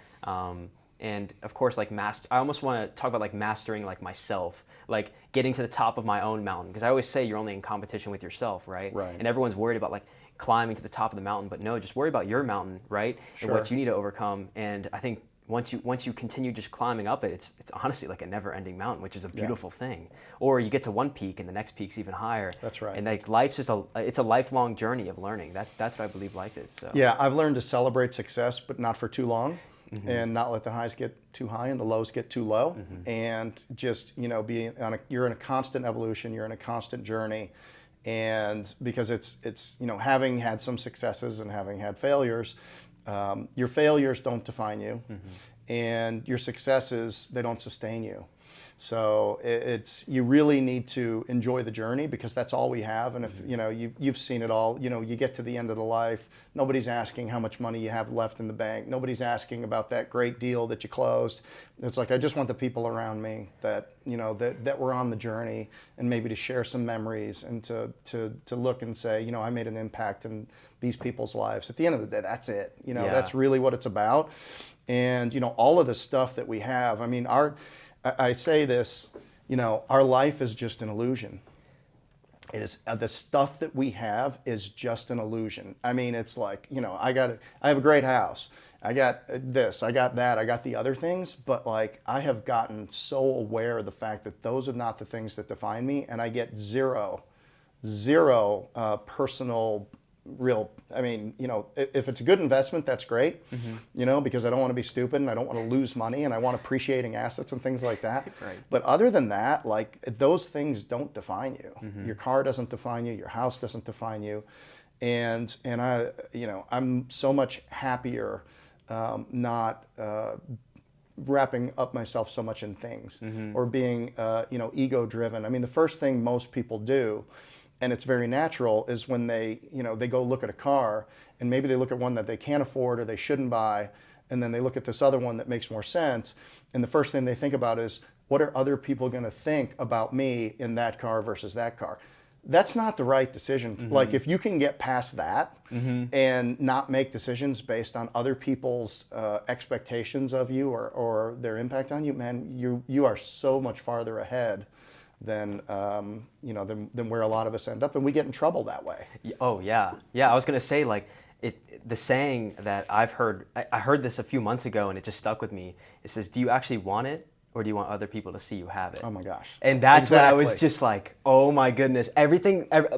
And of course, like I almost want to talk about like mastering like myself, like getting to the top of my own mountain. Because I always say you're only in competition with yourself, right? And everyone's worried about like climbing to the top of the mountain, but no, just worry about your mountain, right? And what you need to overcome. And I think once you continue just climbing up it, it's honestly like a never-ending mountain, which is a beautiful thing. Or you get to one peak and the next peak's even higher. That's right. And like life's just it's a lifelong journey of learning. That's what I believe life is. So Yeah, I've learned to celebrate success, but not for too long, and not let the highs get too high and the lows get too low, and just you're in a constant evolution, you're in a constant journey, and because it's having had some successes and having had failures, your failures don't define you, and your successes, they don't sustain you. So you really need to enjoy the journey, because that's all we have. And if you've seen it all, you get to the end of the life, nobody's asking how much money you have left in the bank, nobody's asking about that great deal that you closed. It's like, I just want the people around me that that we're on the journey, and maybe to share some memories, and to look and say, I made an impact in these people's lives. At the end of the day, that's it. That's really what it's about. And all of the stuff that we have, I mean, I say this, our life is just an illusion. It is the stuff that we have is just an illusion. I mean, it's like, I have a great house. I got this, I got that, I got the other things, but like, I have gotten so aware of the fact that those are not the things that define me, and I get zero personal I mean, if it's a good investment, that's great, because I don't want to be stupid, and I don't want to lose money, and I want appreciating assets and things like that. Right. But other than that, like, those things don't define you. Your car doesn't define you, your house doesn't define you. And I'm so much happier not wrapping up myself so much in things, or being ego driven. I mean, the first thing most people do, and it's very natural, is when they go look at a car, and maybe they look at one that they can't afford or they shouldn't buy, and then they look at this other one that makes more sense, and the first thing they think about is, what are other people going to think about me in that car versus that car? That's not the right decision. Like, if you can get past that and not make decisions based on other people's expectations of you, or their impact on you, man, you are so much farther ahead than where a lot of us end up, and we get in trouble that way. Oh yeah. I was gonna say, like, the saying that I've heard. I heard this a few months ago, and it just stuck with me. It says, "Do you actually want it, or do you want other people to see you have it?" Oh my gosh. And that's when I was Exactly. just like, oh my goodness,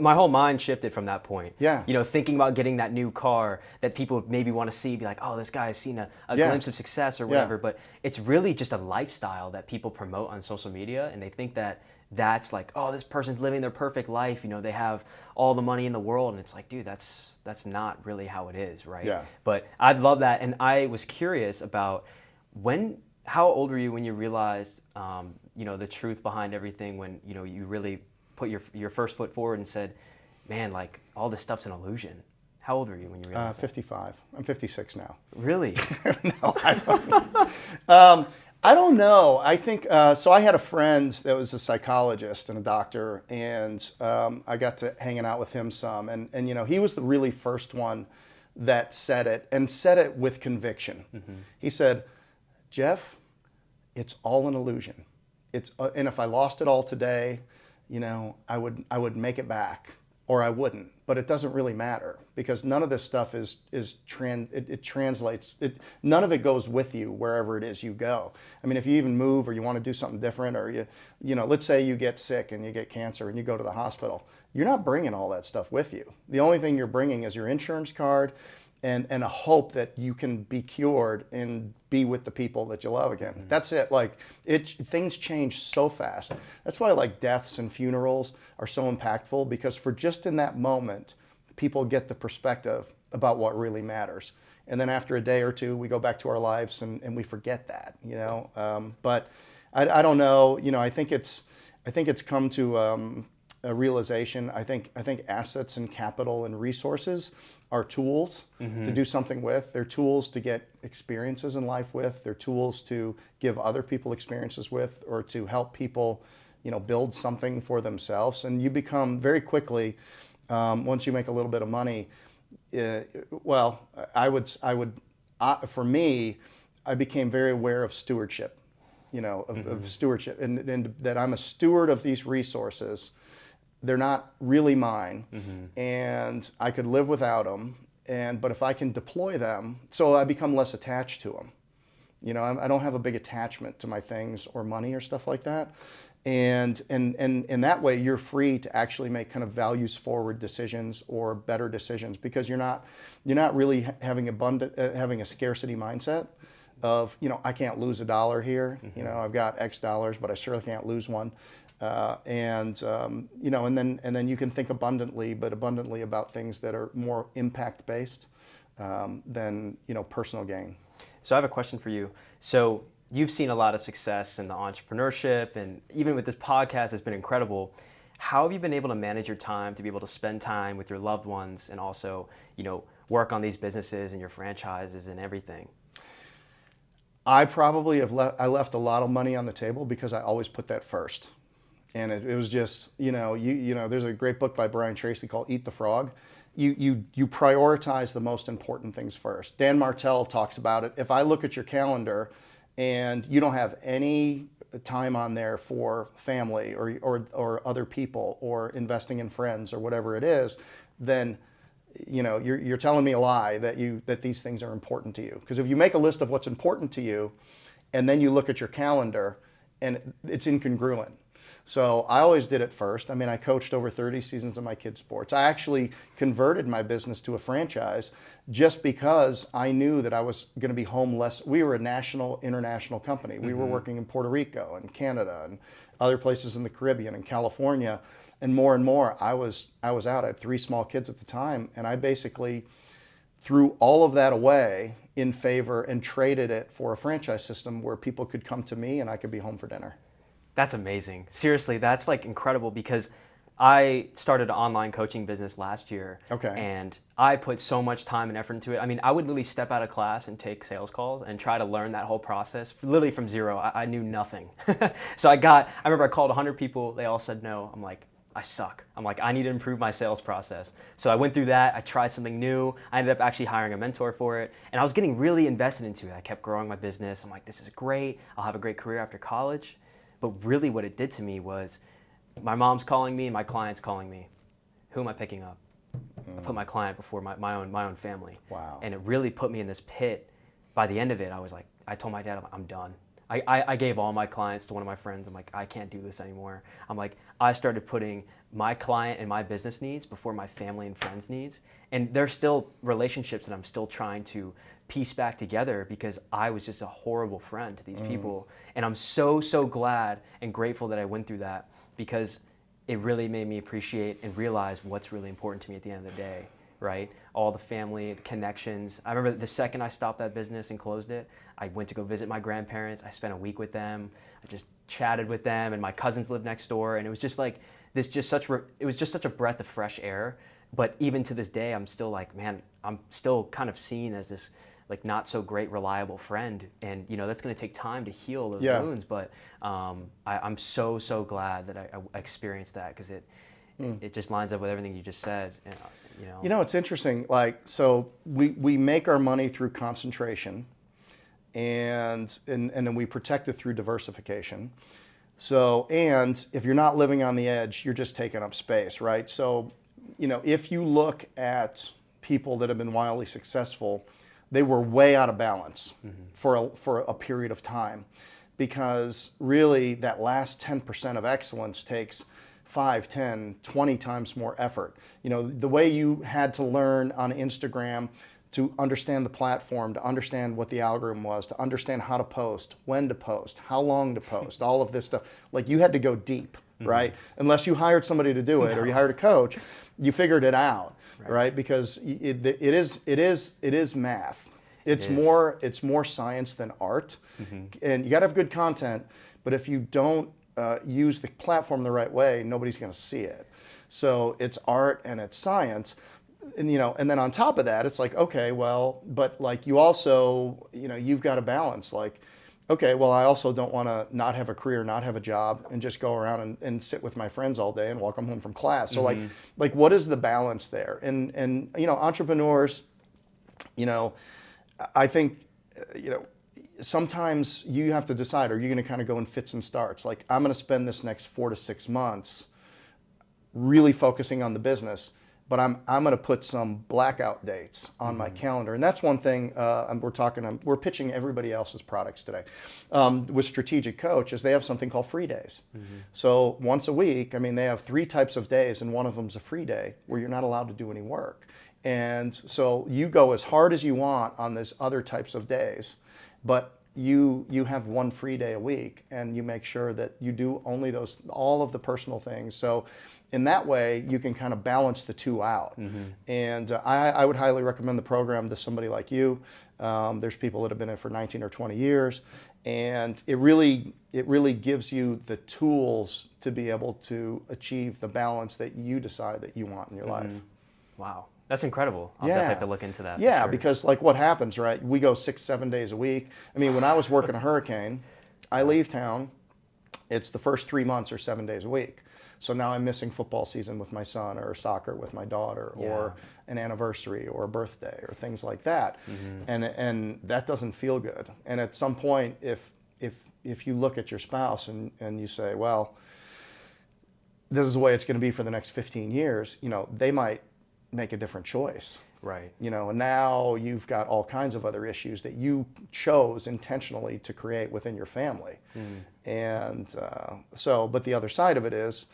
my whole mind shifted from that point. Yeah. Thinking about getting that new car that people maybe want to see, be like, oh, this guy has seen a Yeah. glimpse of success or whatever. But it's really just a lifestyle that people promote on social media, and they think that that's like, oh, this person's living their perfect life. They have all the money in the world, and it's like, dude, that's not really how it is, right? Yeah. But I love that, and I was curious about how old were you when you realized, the truth behind everything, when, you really put your first foot forward and said, man, like, all this stuff's an illusion? How old were you when you realized that? 55. I'm 56 now. Really? No, I don't know. I think, so I had a friend that was a psychologist and a doctor, and I got to hanging out with him some, and he was the really first one that said it with conviction. He said, Jeff, it's all an illusion. And if I lost it all today, I would make it back, or I wouldn't. But it doesn't really matter, because none of this stuff it translates. None of it goes with you wherever it is you go. I mean, if you even move, or you want to do something different, or let's say you get sick and you get cancer and you go to the hospital, you're not bringing all that stuff with you. The only thing you're bringing is your insurance card, and a hope that you can be cured and be with the people that you love again. That's it. Like, things change so fast. That's why, like, deaths and funerals are so impactful, because for just in that moment, people get the perspective about what really matters. And then after a day or two, we go back to our lives, and we forget that. But I don't know. I think it's come to a realization. I think assets and capital and resources are tools to do something with. They're tools to get experiences in life with. They're tools to give other people experiences with, or to help people, build something for themselves. And you become very quickly, once you make a little bit of money, for me, I became very aware of stewardship, of stewardship, and that I'm a steward of these resources. They're not really mine, and I could live without them. But if I can deploy them, so I become less attached to them. You know, I don't have a big attachment to my things or money or stuff like that. And in that way, you're free to actually make kind of values forward decisions or better decisions, because you're not really having having a scarcity mindset of, you know, I can't lose $1 here. You know, I've got X dollars, but I surely can't lose one. You know, and then you can think abundantly about things that are more impact based than, you know, personal gain. So I have a question for you. So you've seen a lot of success in the entrepreneurship, and even with this podcast, it's been incredible. How have you been able to manage your time to be able to spend time with your loved ones and also, you know, work on these businesses and your franchises and everything? I probably I left a lot of money on the table because I always put that first. And it was just, you know, there's a great book by Brian Tracy called Eat the Frog. You prioritize the most important things first. Dan Martell talks about it. If I look at your calendar and you don't have any time on there for family or other people or investing in friends or whatever it is, then, you know, you're telling me a lie that these things are important to you. Because if you make a list of what's important to you and then you look at your calendar and it's incongruent. So I always did it first. I mean, I coached over 30 seasons of my kids' sports. I actually converted my business to a franchise just because I knew that I was going to be home less. We were a national, international company. We were working in Puerto Rico and Canada and other places in the Caribbean and California. And more, I was out. I had 3 small kids at the time, and I basically threw all of that away in favor and traded it for a franchise system where people could come to me and I could be home for dinner. That's amazing. Seriously, that's like incredible, because I started an online coaching business last year. Okay. And I put so much time and effort into it. I mean, I would literally step out of class and take sales calls and try to learn that whole process, literally from zero. I knew nothing. So I remember I called 100 people. They all said no. I'm like, I suck. I'm like, I need to improve my sales process. So I went through that. I tried something new. I ended up actually hiring a mentor for it. And I was getting really invested into it. I kept growing my business. I'm like, this is great. I'll have a great career after college. But really what it did to me was my mom's calling me and my client's calling me. Who am I picking up? I put my client before my own family. Wow. And it really put me in this pit. By the end of it, I was like, I told my dad, I'm done. I gave all my clients to one of my friends. I'm like, I can't do this anymore. I'm like, I started putting my client and my business needs before my family and friends' needs. And there's still relationships that I'm still trying to piece back together because I was just a horrible friend to these people. And I'm so glad and grateful that I went through that, because it really made me appreciate and realize what's really important to me at the end of the day, right? All the family, the connections. I remember the second I stopped that business and closed it, I went to go visit my grandparents. I spent a week with them. I just chatted with them, and my cousins lived next door. And it was just like it was just such a breath of fresh air. But even to this day, I'm still like, man, I'm still kind of seen as this like not so great reliable friend, and you know that's going to take time to heal those wounds. But I'm so glad that I experienced that, because it just lines up with everything you just said. And, you know, it's interesting. Like, so we make our money through concentration, and then we protect it through diversification. So, and if you're not living on the edge, you're just taking up space, right? So, you know, if you look at people that have been wildly successful, they were way out of balance for a period of time, because really that last 10% of excellence takes 5, 10, 20 times more effort. You know, the way you had to learn on Instagram to understand the platform, to understand what the algorithm was, to understand how to post, when to post, how long to post, all of this stuff. Like, you had to go deep, right? Unless you hired somebody to do it or you hired a coach, you figured it out, right? Because it is math. It's more science than art, and you got to have good content. But if you don't use the platform the right way, nobody's going to see it. So it's art and it's science. And, you know, and then on top of that, it's like, okay, well, but like you also, you know, you've got to balance. Like, okay, well, I also don't want to not have a career, not have a job, and just go around and sit with my friends all day and walk them home from class. So like what is the balance there? And you know, entrepreneurs, you know, I think, you know, sometimes you have to decide, are you going to kind of go in fits and starts? Like, I'm going to spend this next 4 to 6 months really focusing on the business. but I'm going to put some blackout dates on my calendar. And that's one thing we're pitching everybody else's products today. With Strategic Coach is they have something called free days. So once a week, I mean, they have 3 types of days, and one of them's a free day where you're not allowed to do any work. And so you go as hard as you want on these other types of days, but you have 1 free day a week, and you make sure that you do only all of the personal things. So in that way, you can kind of balance the 2 out. And I would highly recommend the program to somebody like you. There's people that have been in it for 19 or 20 years, and it really gives you the tools to be able to achieve the balance that you decide that you want in your life. Wow. That's incredible. I'll definitely have to look into that. Yeah, for sure. because like what happens, right? We go 6-7 days a week. I mean, when I was working a hurricane, I leave town. It's the first 3 months or 7 days a week. So now I'm missing football season with my son, or soccer with my daughter, or an anniversary or a birthday or things like that. And that doesn't feel good. And at some point, if you look at your spouse and you say, well, this is the way it's going to be for the next 15 years, they might make a different choice. Right. And now you've got all kinds of other issues that you chose intentionally to create within your family. And but the other side of it is,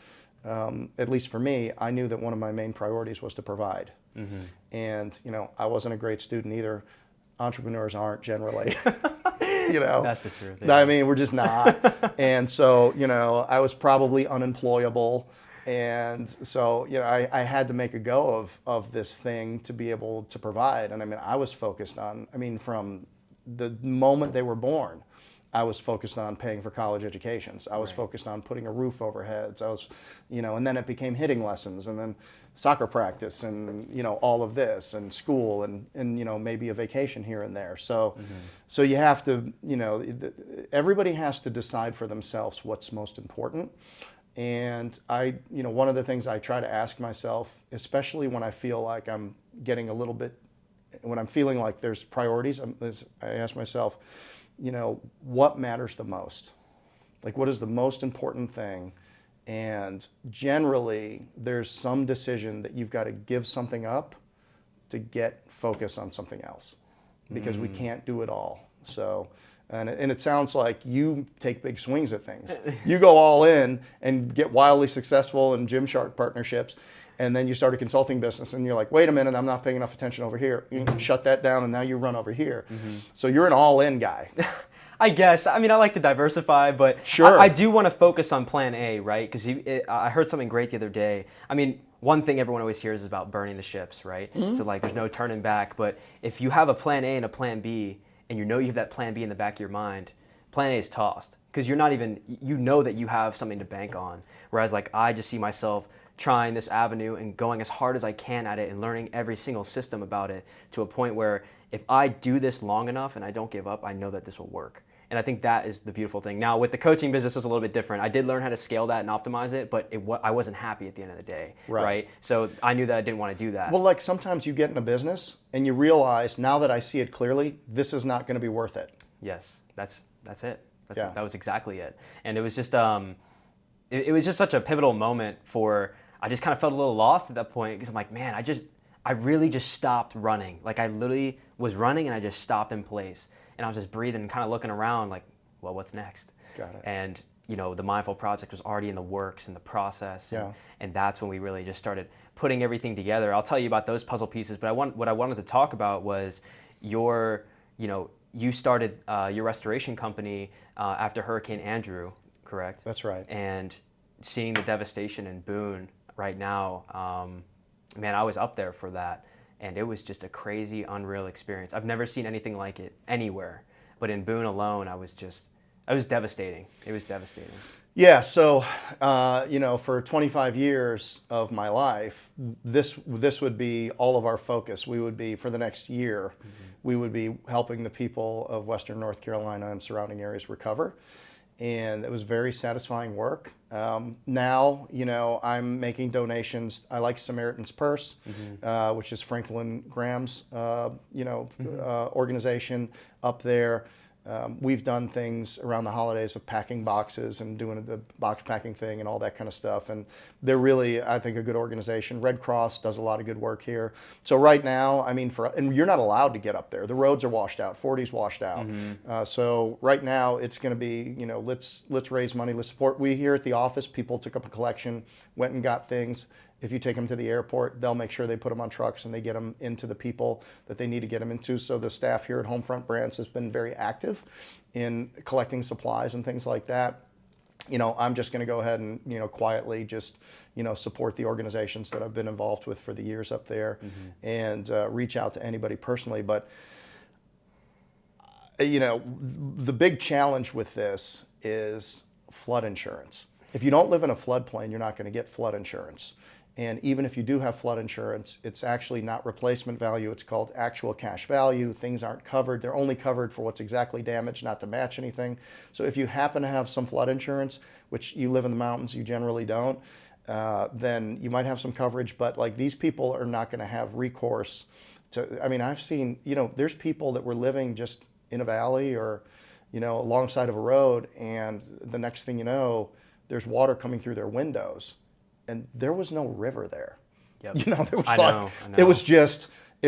at least for me, I knew that one of my main priorities was to provide. And, I wasn't a great student either. Entrepreneurs aren't generally. That's the truth. Yeah. I mean, we're just not. And so, I was probably unemployable. And so, I had to make a go of this thing to be able to provide. And I mean, I was focused on, from the moment they were born, I was focused on paying for college educations. I was focused on putting a roof over heads. I was, and then it became hitting lessons, and then soccer practice, and, all of this, and school, and maybe a vacation here and there. So, so you have to, everybody has to decide for themselves what's most important. And one of the things I try to ask myself, especially when I feel like I'm getting a little bit, when I'm feeling like there's priorities, I ask myself, what matters the most? Like, what is the most important thing? And generally, there's some decision that you've got to give something up to get focus on something else, because we can't do it all. So. And it sounds like you take big swings at things. You go all in and get wildly successful in Gymshark partnerships, and then you start a consulting business, and you're like, wait a minute, I'm not paying enough attention over here. You shut that down, and now you run over here. So you're an all-in guy. I guess. I mean, I like to diversify, but sure. I do want to focus on plan A, right? Because I heard something great the other day. I mean, one thing everyone always hears is about burning the ships, right? So like, there's no turning back. But if you have a plan A and a plan B, and you have that plan B in the back of your mind, plan A is tossed, because you're not even, that you have something to bank on. Whereas like, I just see myself trying this avenue and going as hard as I can at it and learning every single system about it, to a point where if I do this long enough and I don't give up, I know that this will work. And I think that is the beautiful thing. Now, with the coaching business, it's a little bit different. I did learn how to scale that and optimize it, but I wasn't happy at the end of the day, right? So I knew that I didn't want to do that. Well, like, sometimes you get in a business and you realize, now that I see it clearly, this is not going to be worth it. Yes, that's it. That was exactly it. And it was just it was just such a pivotal moment I just kind of felt a little lost at that point, because I'm like, man, I really just stopped running. Like, I literally was running and I just stopped in place. And I was just breathing and kind of looking around like, well, what's next? Got it. And, the Mindful Project was already in the works and the process. And that's when we really just started putting everything together. I'll tell you about those puzzle pieces, but what I wanted to talk about was you started your restoration company after Hurricane Andrew, correct? That's right. And seeing the devastation in Boone right now, man, I was up there for that. And it was just a crazy, unreal experience. I've never seen anything like it anywhere. But in Boone alone, it was devastating. It was devastating. Yeah, so, for 25 years of my life, this would be all of our focus. We would be, for the next year, we would be helping the people of Western North Carolina and surrounding areas recover. And it was very satisfying work. Now, I'm making donations. I like Samaritan's Purse, which is Franklin Graham's, organization up there. We've done things around the holidays of packing boxes and doing the box packing thing and all that kind of stuff. And they're really, I think, a good organization. Red Cross does a lot of good work here. So right now, I mean, and you're not allowed to get up there. The roads are washed out. 40's washed out. So right now, it's going to be, let's raise money. Let's support. We here at the office, people took up a collection, went and got things. If you take them to the airport, they'll make sure they put them on trucks and they get them into the people that they need to get them into. So the staff here at Homefront Brands has been very active in collecting supplies and things like that. I'm just going to go ahead and, quietly just, support the organizations that I've been involved with for the years up there and reach out to anybody personally. But, the big challenge with this is flood insurance. If you don't live in a floodplain, you're not going to get flood insurance. And even if you do have flood insurance, it's actually not replacement value. It's called actual cash value. Things aren't covered. They're only covered for what's exactly damaged, not to match anything. So if you happen to have some flood insurance, which you live in the mountains, you generally don't, then you might have some coverage. But like these people are not going to have recourse to, I mean, I've seen, there's people that were living just in a valley or, alongside of a road. And the next thing you know, there's water coming through their windows. And there was no river there. Yep. There was I know. it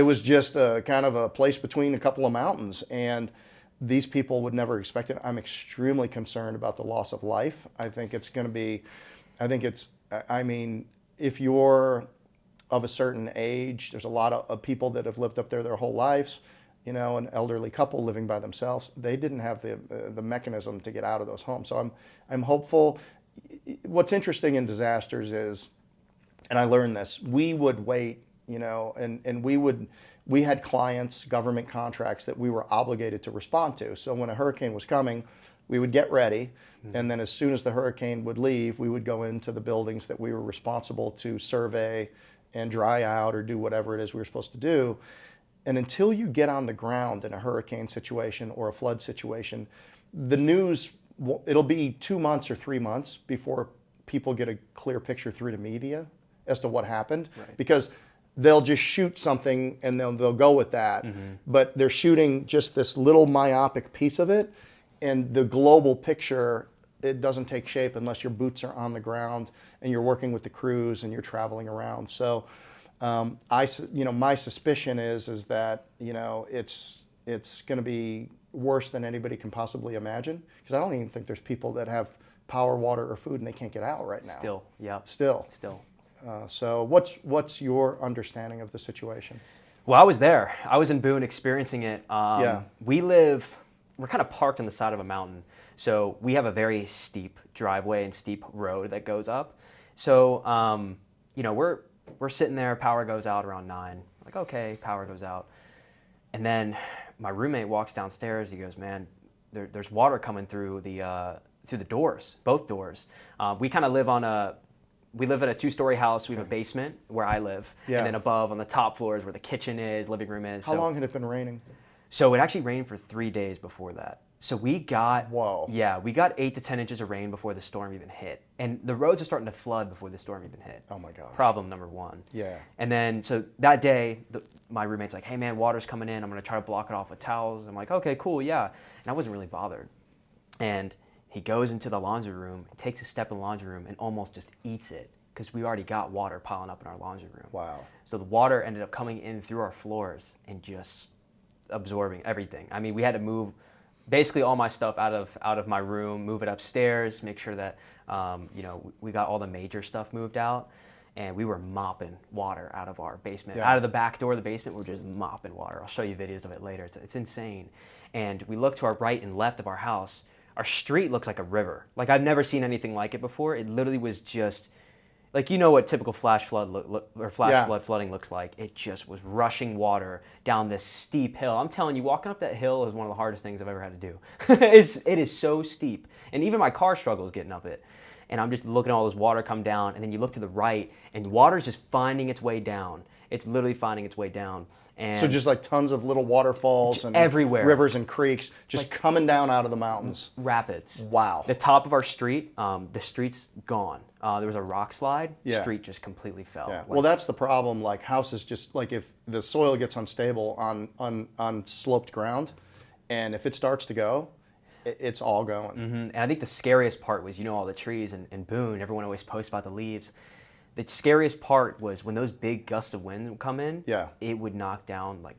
was just a kind of a place between a couple of mountains, and these people would never expect it. I'm extremely concerned about the loss of life. I think if you're of a certain age, there's a lot of people that have lived up there their whole lives. An elderly couple living by themselves, they didn't have the mechanism to get out of those homes. So I'm hopeful. What's interesting in disasters is, and I learned this, we would wait, and we had clients, government contracts that we were obligated to respond to. So when a hurricane was coming, we would get ready. And then as soon as the hurricane would leave, we would go into the buildings that we were responsible to survey and dry out or do whatever it is we were supposed to do. And until you get on the ground in a hurricane situation or a flood situation, the news, it'll be 2 months or 3 months before people get a clear picture through the media as to what happened. Right. Because they'll just shoot something and they'll go with that. But they're shooting just this little myopic piece of it, and the global picture, it doesn't take shape unless your boots are on the ground and you're working with the crews and you're traveling around. So my suspicion is that it's going to be worse than anybody can possibly imagine, because I don't even think there's people that have power, water, or food and they can't get out right now. Still. So what's your understanding of the situation? Well, I was there. I was in Boone experiencing it. We're kind of parked on the side of a mountain. So we have a very steep driveway and steep road that goes up. So, we're sitting there, power goes out around 9. Like, okay, power goes out. And then my roommate walks downstairs. He goes, man, there's water coming through the doors, both doors. We kind of live in a 2-story house. We have a basement where I live. Yeah. And then above on the top floor is where the kitchen is, living room is. How long had it been raining? So it actually rained for 3 days before that. So we got, whoa. Yeah, we got 8 to 10 inches of rain before the storm even hit. And the roads are starting to flood before the storm even hit. Oh my God. Problem number 1. Yeah. And then, so that day, my roommate's like, hey man, water's coming in. I'm going to try to block it off with towels. I'm like, okay, cool, yeah. And I wasn't really bothered. And he goes into the laundry room, takes a step in the laundry room, and almost just eats it, because we already got water piling up in our laundry room. Wow. So the water ended up coming in through our floors and just absorbing everything. I mean, we had to move basically all my stuff out of my room, move it upstairs, make sure that we got all the major stuff moved out, and we were mopping water out of our basement. Yeah. Out of the back door of the basement, we're just mopping water. I'll show you videos of it later. It's insane. And we look to our right and left of our house. Our street looks like a river. Like, I've never seen anything like it before. It literally was just like, what typical flash flood flooding looks like. It just was rushing water down this steep hill. I'm telling you, walking up that hill is one of the hardest things I've ever had to do. It is so steep. And even my car struggles getting up it. And I'm just looking at all this water come down, and then you look to the right, and water's just finding its way down. It's literally finding its way down. And so just like tons of little waterfalls and everywhere, rivers and creeks just like coming down out of the mountains. Rapids. Wow. The top of our street, the street's gone. There was a rock slide. Yeah. Street just completely fell. Yeah. Well, that's the problem. Like, houses just, like, if the soil gets unstable on sloped ground, and if it starts to go, it's all going. And I think the scariest part was, all the trees in Boone, everyone always posts about the leaves. The scariest part was when those big gusts of wind would come in, Yeah. it would knock down like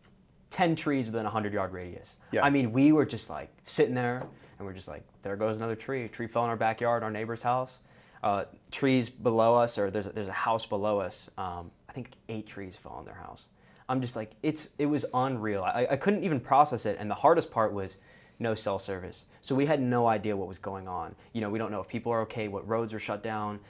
10 trees within a 100-yard radius. Yeah. I mean, we were just like sitting there and we're just like, there goes another tree. A tree fell in our backyard, our neighbor's house. Trees below us, or there's a house below us. I think 8 trees fell on their house. I'm just like, it was unreal. I couldn't even process it. And the hardest part was no cell service. So we had no idea what was going on. We don't know if people are okay, what roads are shut down.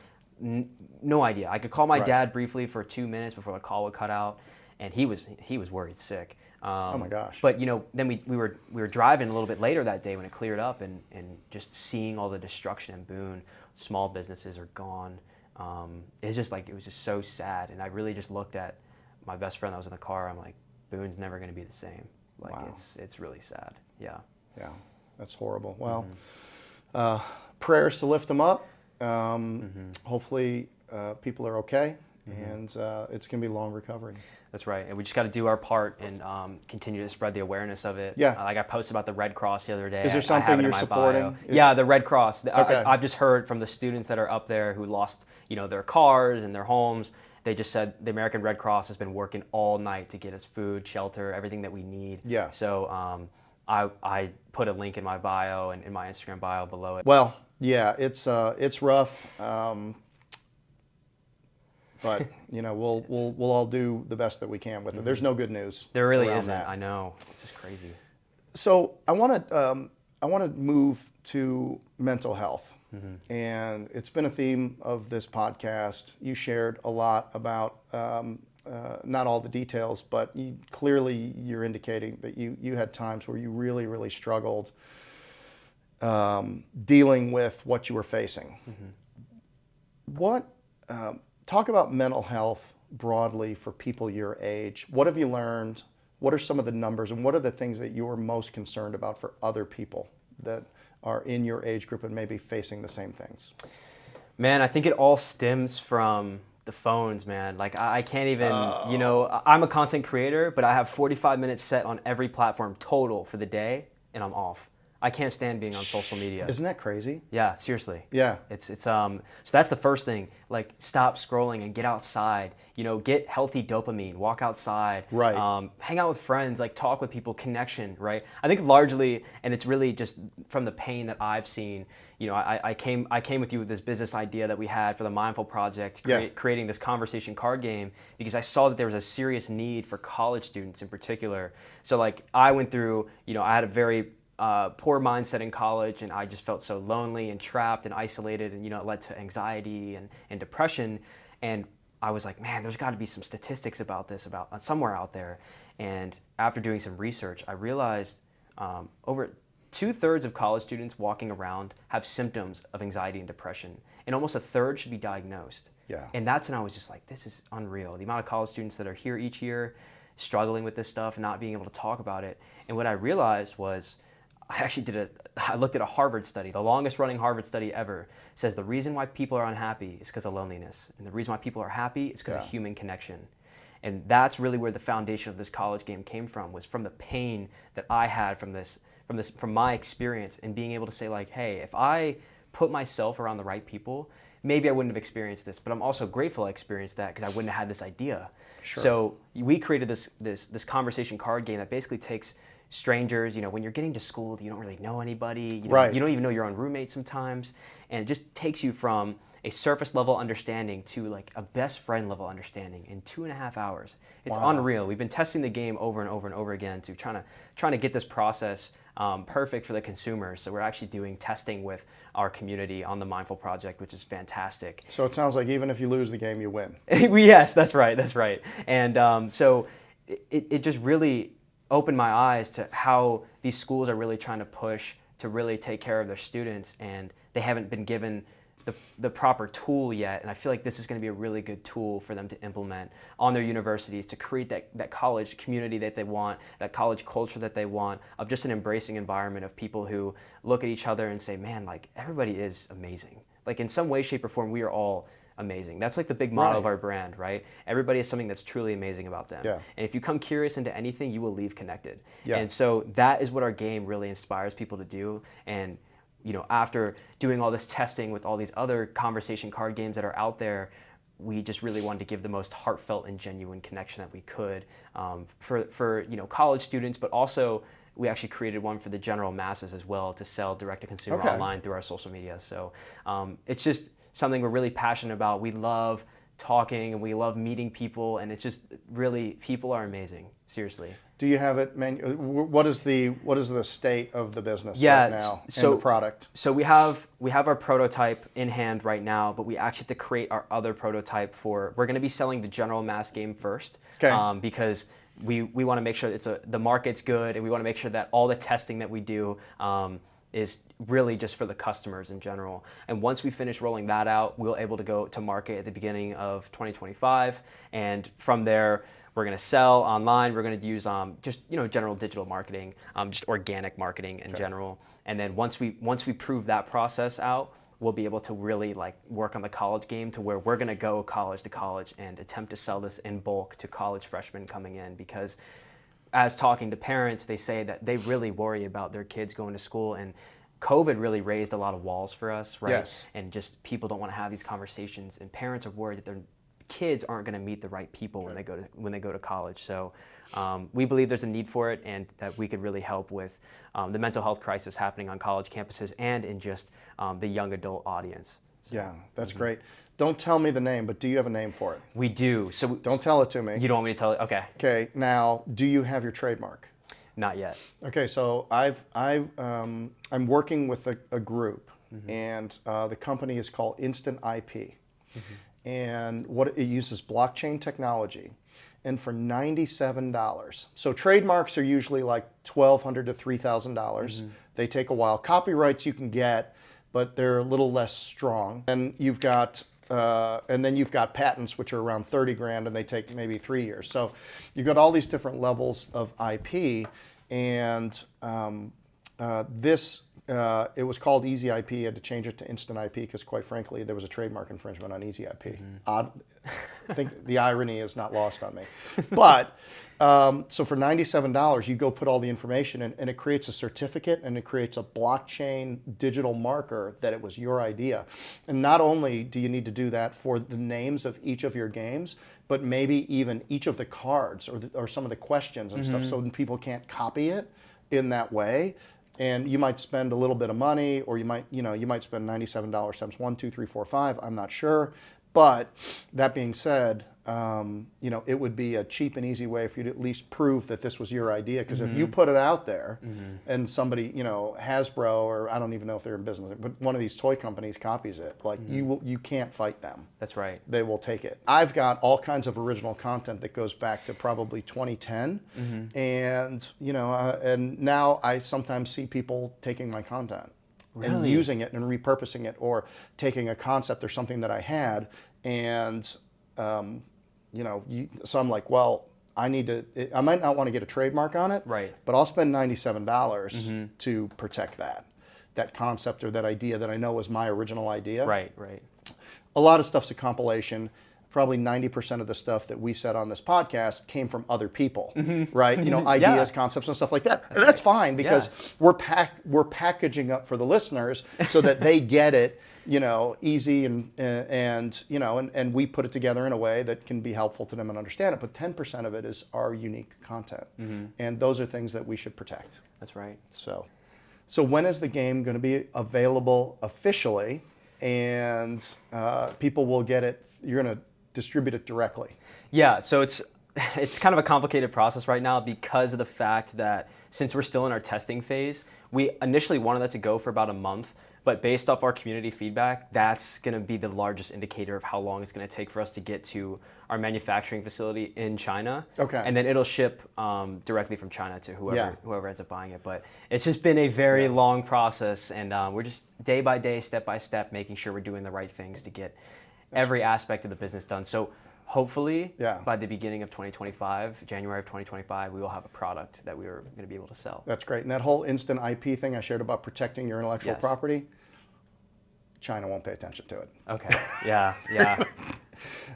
No idea. I could call my dad briefly for 2 minutes before the call would cut out, and he was worried sick. Oh my gosh. But then we were driving a little bit later that day when it cleared up, and just seeing all the destruction in Boone. Small businesses are gone. It was just so sad, and I really just looked at my best friend that was in the car. I'm like, Boone's never going to be the same. Like, wow. It's really sad. Yeah. Yeah, that's horrible. Well, prayers to lift them up. Hopefully people are okay, and it's going to be a long recovery. That's right, and we just got to do our part and continue to spread the awareness of it. Yeah. Like I posted about the Red Cross the other day. Is there I something have it in you're my supporting? bio. Yeah, the Red Cross. Okay. I've just heard from the students that are up there who lost, their cars and their homes. They just said the American Red Cross has been working all night to get us food, shelter, everything that we need. Yeah. So I put a link in my bio and in my Instagram bio below it. Well, yeah, it's rough, but we'll all do the best that we can with it. There's no good news. There really around isn't. that. I know. It's just crazy. So I want to move to mental health, and it's been a theme of this podcast. You shared a lot about not all the details, but clearly you're indicating that you had times where you really, really struggled dealing with what you were facing. Talk about mental health broadly for people your age. What have you learned? What are some of the numbers, and what are the things that you're most concerned about for other people that are in your age group and maybe facing the same things? Man, I think it all stems from the phones, man. Like I can't even, I'm a content creator, but I have 45 minutes set on every platform total for the day, and I'm off. I can't stand being on social media. Isn't that crazy? Yeah, seriously. Yeah. It's so that's the first thing. Like, stop scrolling and get outside. Get healthy dopamine. Walk outside. Right. Hang out with friends. Like, talk with people. Connection. Right. I think largely, and it's really just from the pain that I've seen. I came with you with this business idea that we had for the Mindful Project, creating this conversation card game, because I saw that there was a serious need for college students in particular. So like I went through, I had a very poor mindset in college, and I just felt so lonely and trapped and isolated, and it led to anxiety and depression. And I was like, man, there's got to be some statistics about this, about somewhere out there. And after doing some research, I realized over 2/3 of college students walking around have symptoms of anxiety and depression, and almost a third should be diagnosed. Yeah. And that's when I was just like, this is unreal. The amount of college students that are here each year struggling with this stuff and not being able to talk about it. And what I realized was, I looked at a Harvard study, the longest running Harvard study ever, says the reason why people are unhappy is because of loneliness. And the reason why people are happy is because of human connection. And that's really where the foundation of this college game came from, was from the pain that I had from my experience, and being able to say like, hey, if I put myself around the right people, maybe I wouldn't have experienced this, but I'm also grateful I experienced that, because I wouldn't have had this idea. Sure. So we created this conversation card game that basically takes strangers, when you're getting to school, you don't really know anybody, you don't even know your own roommate sometimes, and it just takes you from a surface level understanding to like a best friend level understanding in 2.5 hours. It's unreal. We've been testing the game over and over and over again to trying to get this process perfect for the consumers. So we're actually doing testing with our community on the Mindful Project, which is fantastic. So it sounds like even if you lose the game, you win. Yes, that's right. And so it just really opened my eyes to how these schools are really trying to push to really take care of their students, and they haven't been given the proper tool yet. And I feel like this is going to be a really good tool for them to implement on their universities to create that college community that they want, that college culture that they want, of just an embracing environment of people who look at each other and say, man, like everybody is amazing. Like in some way, shape, or form, we are all amazing. That's like the big motto Right. of our brand, right? Everybody has something that's truly amazing about them. Yeah. And if you come curious into anything, you will leave connected. Yeah. And so that is what our game really inspires people to do. And after doing all this testing with all these other conversation card games that are out there, we just really wanted to give the most heartfelt and genuine connection that we could for college students, but also we actually created one for the general masses as well to sell direct to consumer Okay. online through our social media. So it's just something we're really passionate about. We love talking and we love meeting people, and it's just really, people are amazing, seriously. Do you have it? What is the state of the business Yeah, right now so and the product? So we have our prototype in hand right now, but we actually have to create our other prototype we're going to be selling the general mass game first, Okay. because we want to make sure the market's good, and we want to make sure that all the testing that we do is really just for the customers in general. And once we finish rolling that out, we'll able to go to market at the beginning of 2025, and from there we're going to sell online. We're going to use just general digital marketing, just organic marketing in general. And then once we prove that process out, we'll be able to really work on the college game to where we're going to go college to college and attempt to sell this in bulk to college freshmen coming in, because as talking to parents, they say that they really worry about their kids going to school, and COVID really raised a lot of walls for us, right? Yes. And just people don't want to have these conversations, and parents are worried that their kids aren't going to meet the right people when they go to college. So we believe there's a need for it, and that we could really help with the mental health crisis happening on college campuses and in just the young adult audience. So, Yeah, that's great. Don't tell me the name, but do you have a name for it? we do. So Don't tell it to me. You don't want me to tell it? Okay. Okay. Now, do you have your trademark? Not yet. Okay, so I'm working with a group, and the company is called Instant IP, and what it uses blockchain technology, and for $97. So trademarks are usually like $1,200 to $3,000. They take a while. Copyrights you can get, but they're a little less strong. And then you've got patents, which are around 30 grand, and they take maybe 3 years. So you've got all these different levels of IP, and it was called Easy IP. You had to change it to Instant IP because, quite frankly, there was a trademark infringement on Easy IP. I think the irony is not lost on me. But so for $97, you go put all the information in, and it creates a certificate, and it creates a blockchain digital marker that it was your idea. And not only do you need to do that for the names of each of your games, but maybe even each of the cards or some of the questions and stuff, so people can't copy it in that way. And you might spend a little bit of money, or you might spend $97 times 1, 2, 3, 4, 5. I'm not sure. But that being said, it would be a cheap and easy way for you to at least prove that this was your idea. Because if you put it out there and somebody, Hasbro, or I don't even know if they're in business, but one of these toy companies copies it, you can't fight them. That's right. They will take it. I've got all kinds of original content that goes back to probably 2010, and and now I sometimes see people taking my content. And Really? using it and repurposing it, or taking a concept or something that I had, and so I'm like, well, I might not want to get a trademark on it, Right. but I'll spend $97 to protect that concept or that idea that I know was my original idea. Right, right. A lot of stuff's a compilation. Probably 90% of the stuff that we said on this podcast came from other people, right? Ideas, concepts, and stuff like that. And that's fine, because we're packaging up for the listeners so that they get it, easy and we put it together in a way that can be helpful to them and understand it. But 10% of it is our unique content, and those are things that we should protect. That's right. So when is the game going to be available officially, and people will get it? You're going to distribute it directly? Yeah, so it's kind of a complicated process right now, because of the fact that since we're still in our testing phase, we initially wanted that to go for about a month, but based off our community feedback, that's going to be the largest indicator of how long it's going to take for us to get to our manufacturing facility in China. Okay. And then it'll ship directly from China to whoever ends up buying it. But it's just been a very long process, and we're just day by day, step by step, making sure we're doing the right things to get every aspect of the business done. So hopefully by the beginning of 2025, January of 2025, we will have a product that we are going to be able to sell. That's great. And that whole instant IP thing I shared about protecting your intellectual property, China won't pay attention to it. Okay. Yeah. Yeah.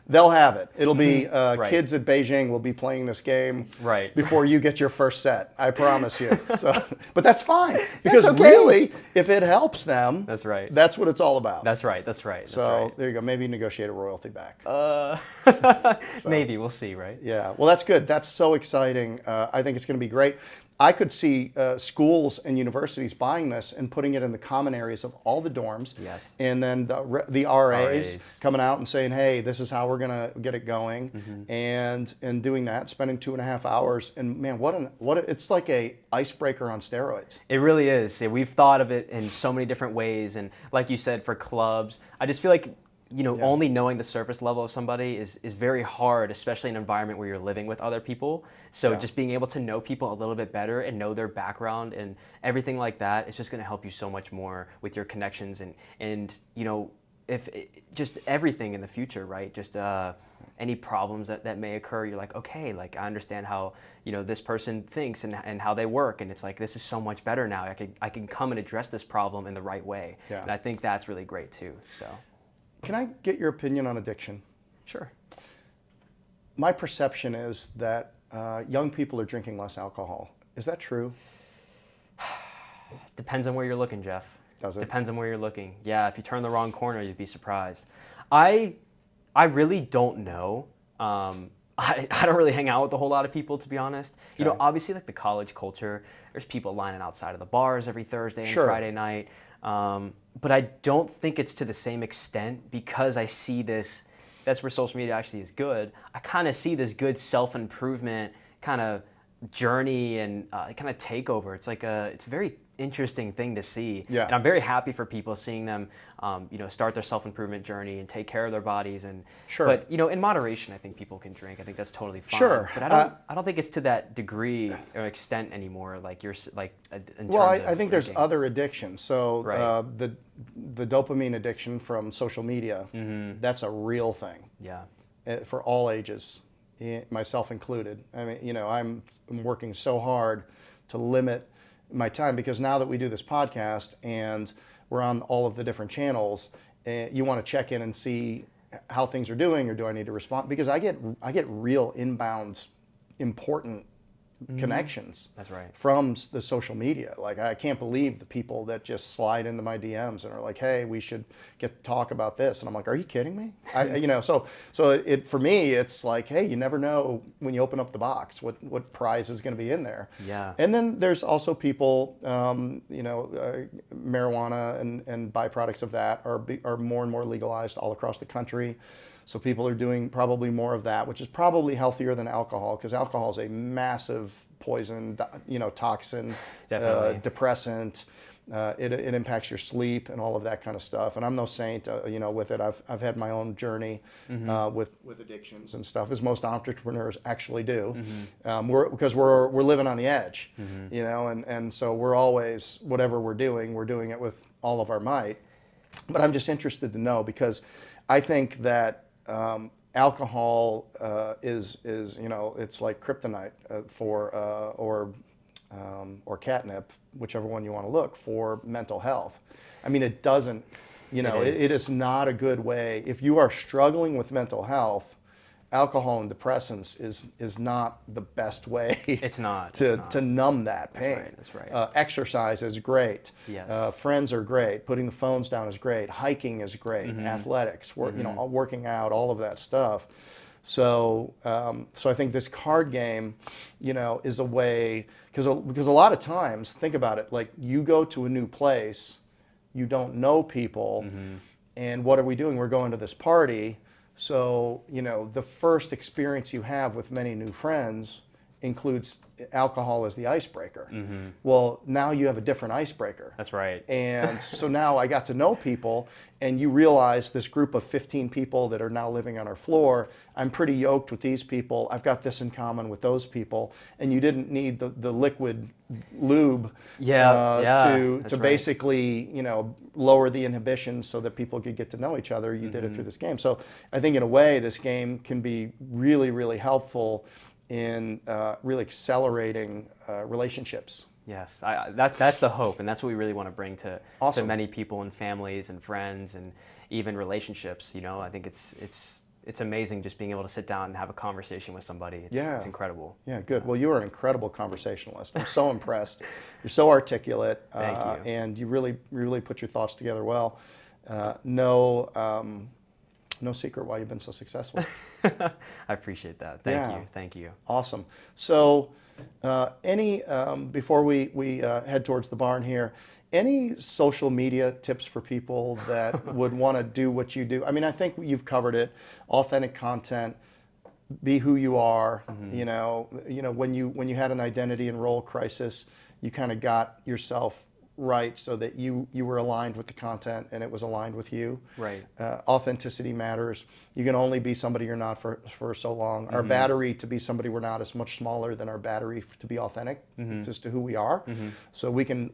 They'll have it. It'll be Right. kids at Beijing will be playing this game Right. before you get your first set. I promise you. So, but that's fine because okay. really, if it helps them, That's right. That's what it's all about. That's right. That's right. That's So right. there you go. Maybe negotiate a royalty back. Maybe we'll see. Right. Yeah. Well, that's good. That's so exciting. I think it's going to be great. I could see schools and universities buying this and putting it in the common areas of all the dorms. Yes. And then the RAs RAs. coming out and saying, hey, this is how we're going to get it going. And doing that, spending 2.5 hours. And man, it's like a icebreaker on steroids. It really is. Yeah, we've thought of it in so many different ways. And like you said, for clubs, I just feel like, only knowing the surface level of somebody is very hard, especially in an environment where you're living with other people. So just being able to know people a little bit better and know their background and everything like that is just going to help you so much more with your connections and if just everything in the future, right? Just any problems that may occur, you're like, okay, like I understand how this person thinks and how they work, and it's like this is so much better now. I can come and address this problem in the right way, and I think that's really great too. So. Can I get your opinion on addiction? Sure. My perception is that young people are drinking less alcohol. Is that true? Depends on where you're looking, Jeff. Does it? Depends on where you're looking. Yeah, if you turn the wrong corner, you'd be surprised. I really don't know. I don't really hang out with a whole lot of people, to be honest. Okay. Obviously, like the college culture, there's people lining outside of the bars every Thursday and Friday night. But I don't think it's to the same extent because I see this, that's where social media actually is good. I kind of see this good self-improvement kind of journey and kind of takeover. It's like it's a very interesting thing to see. Yeah. And I'm very happy for people seeing them, start their self-improvement journey and take care of their bodies. And Sure. But in moderation, I think people can drink. I think that's totally fine. Sure. But I don't think it's to that degree or extent anymore. Like you're like. Well, I think there's other addictions. So Right. the dopamine addiction from social media, that's a real thing. Yeah. For all ages, myself included. I mean, I'm working so hard to limit my time because now that we do this podcast and we're on all of the different channels, you want to check in and see how things are doing, or do I need to respond? Because I get real inbound important connections. That's right. From the social media. Like I can't believe the people that just slide into my DMs and are like, "Hey, we should get to talk about this." And I'm like, "Are you kidding me?" So it for me, it's like, hey, you never know when you open up the box what prize is going to be in there. Yeah. And then there's also people, marijuana and byproducts of that are more and more legalized all across the country. So people are doing probably more of that, which is probably healthier than alcohol because alcohol is a massive poison, toxin, Definitely. depressant. It impacts your sleep and all of that kind of stuff. And I'm no saint, with it. I've had my own journey with addictions and stuff, as most entrepreneurs actually do. Because we're living on the edge, and so we're always, whatever we're doing it with all of our might. But I'm just interested to know because I think that alcohol is it's like kryptonite or catnip, whichever one you want to look for mental health. I mean, it doesn't, it is not a good way. If you are struggling with mental health, alcohol and depressants is not the best way. It's not. to numb that pain. That's right. Exercise is great. Yes. Friends are great. Putting the phones down is great. Hiking is great. Athletics, working out, all of that stuff. So I think this card game, is a way because a lot of times, think about it. Like you go to a new place, you don't know people, and what are we doing? We're going to this party. So, the first experience you have with many new friends includes alcohol as the icebreaker. Well, now you have a different icebreaker. That's right. And so now I got to know people, and you realize this group of 15 people that are now living on our floor, I'm pretty yoked with these people. I've got this in common with those people. And you didn't need the liquid lube to basically, lower the inhibitions so that people could get to know each other. You did it through this game. So I think in a way, this game can be really, really helpful in really accelerating relationships Yes, that's the hope, and that's what we really want to bring to Awesome. many people and families and friends and even relationships. You know, I think it's amazing just being able to sit down and have a conversation with somebody. It's incredible. Yeah, good. Well, you are an incredible conversationalist. I'm so impressed. You're so articulate. Thank you. And you really put your thoughts together well. No secret why you've been so successful. I appreciate that. Thank you. Awesome. So, before we head towards the barn here, any social media tips for people that would want to do what you do? I mean, I think you've covered it. Authentic content, be who you are. You know, when you had an identity and role crisis, you kind of got yourself right so that you were aligned with the content and it was aligned with you. Right. Authenticity matters. You can only be somebody you're not for so long. Our battery to be somebody we're not is much smaller than our battery to be authentic, just to who we are. So we can,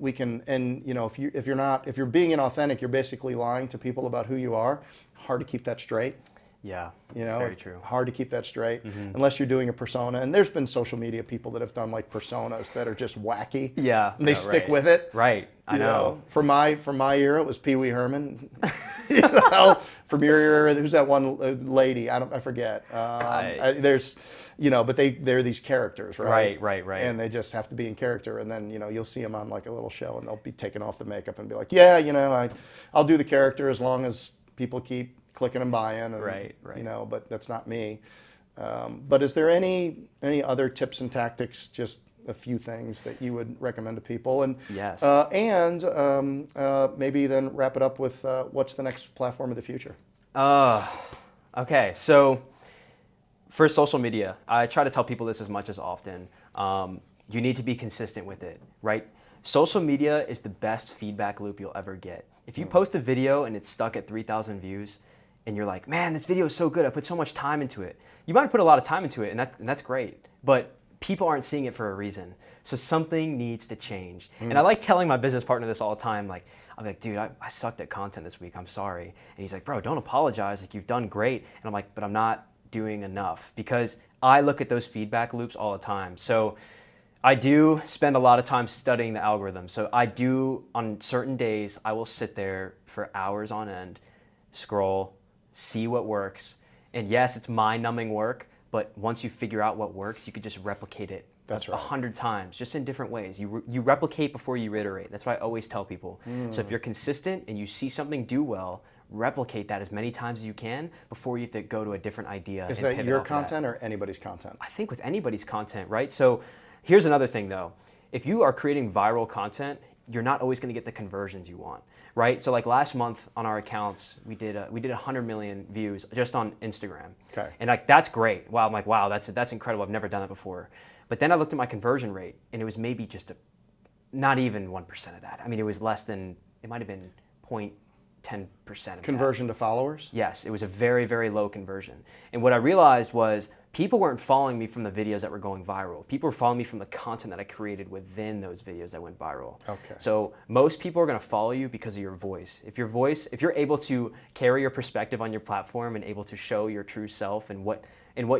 and you know, if you're being inauthentic, you're basically lying to people about who you are. Hard to keep that straight. Yeah, You know, very true. hard to keep that straight unless you're doing a persona. And there's been social media people that have done like personas that are just wacky. Yeah, And they stick right. with it. Right, I know. From my era, it was Pee Wee Herman. You know, from your era, who's that one lady? I forget. There's, you know, but they're these characters, right? Right. And they just have to be in character. And then, you know, you'll see them on like a little show, and they'll be taking off the makeup and be like, yeah, you know, I'll do the character as long as people keep clicking and buying. And, Right. You know, but that's not me. But is there any other tips and tactics, just a few things that you would recommend to people? And Yes. Maybe then wrap it up with what's the next platform of the future? Okay, so for social media, I try to tell people this as much as often. You need to be consistent with it, right? Social media is the best feedback loop you'll ever get. If you post a video and it's stuck at 3,000 views, and you're like, man, this video is so good, I put so much time into it. You might have put a lot of time into it, and that's great, but people aren't seeing it for a reason. So something needs to change. And I like telling my business partner this all the time. Like, I'm like, dude, I sucked at content this week, I'm sorry. And he's like, bro, don't apologize, like you've done great. And I'm like, but I'm not doing enough, because I look at those feedback loops all the time. So I do spend a lot of time studying the algorithm. So I do, on certain days, I will sit there for hours on end, scroll, see what works. And yes, it's mind-numbing work, but once you figure out what works, you could just replicate it. That's right. 100 times, just in different ways. You replicate before you iterate. That's what I always tell people. So if you're consistent and you see something do well, replicate that as many times as you can before you have to go to a different idea. Is that your content or anybody's content? I think with anybody's content, right? So here's another thing though. If you are creating viral content, you're not always going to get the conversions you want, right? So like last month on our accounts, we did 100 million views just on Instagram. Okay. And like that's great. Wow, I'm like, wow, that's incredible. I've never done that before. But then I looked at my conversion rate, and it was maybe just not even 1% of that. I mean, it was less than, it might have been 0.10% of Conversion that. to followers? Yes, it was a very, very low conversion. And what I realized was people weren't following me from the videos that were going viral. People were following me from the content that I created within those videos that went viral. Okay. So most people are going to follow you because of your voice. If you're able to carry your perspective on your platform and able to show your true self and what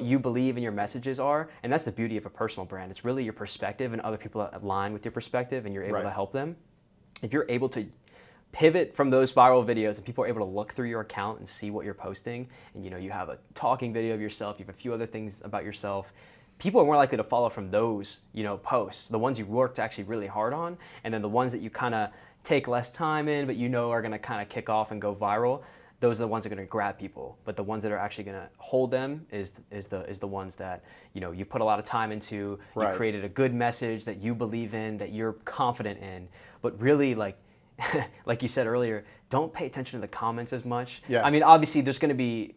you believe in your messages are, and that's the beauty of a personal brand. It's really your perspective and other people that align with your perspective, and you're able to help them. If you're able to pivot from those viral videos and people are able to look through your account and see what you're posting, and you have a talking video of yourself, you have a few other things about yourself, people are more likely to follow from those posts, the ones you worked actually really hard on, and then the ones that you kind of take less time in but are going to kind of kick off and go viral. Those are the ones that are going to grab people, but the ones that are actually going to hold them is the ones that you put a lot of time into. Right. You created a good message that you believe in, that you're confident in, but really like you said earlier, don't pay attention to the comments as much. Yeah. I mean, obviously there's going to be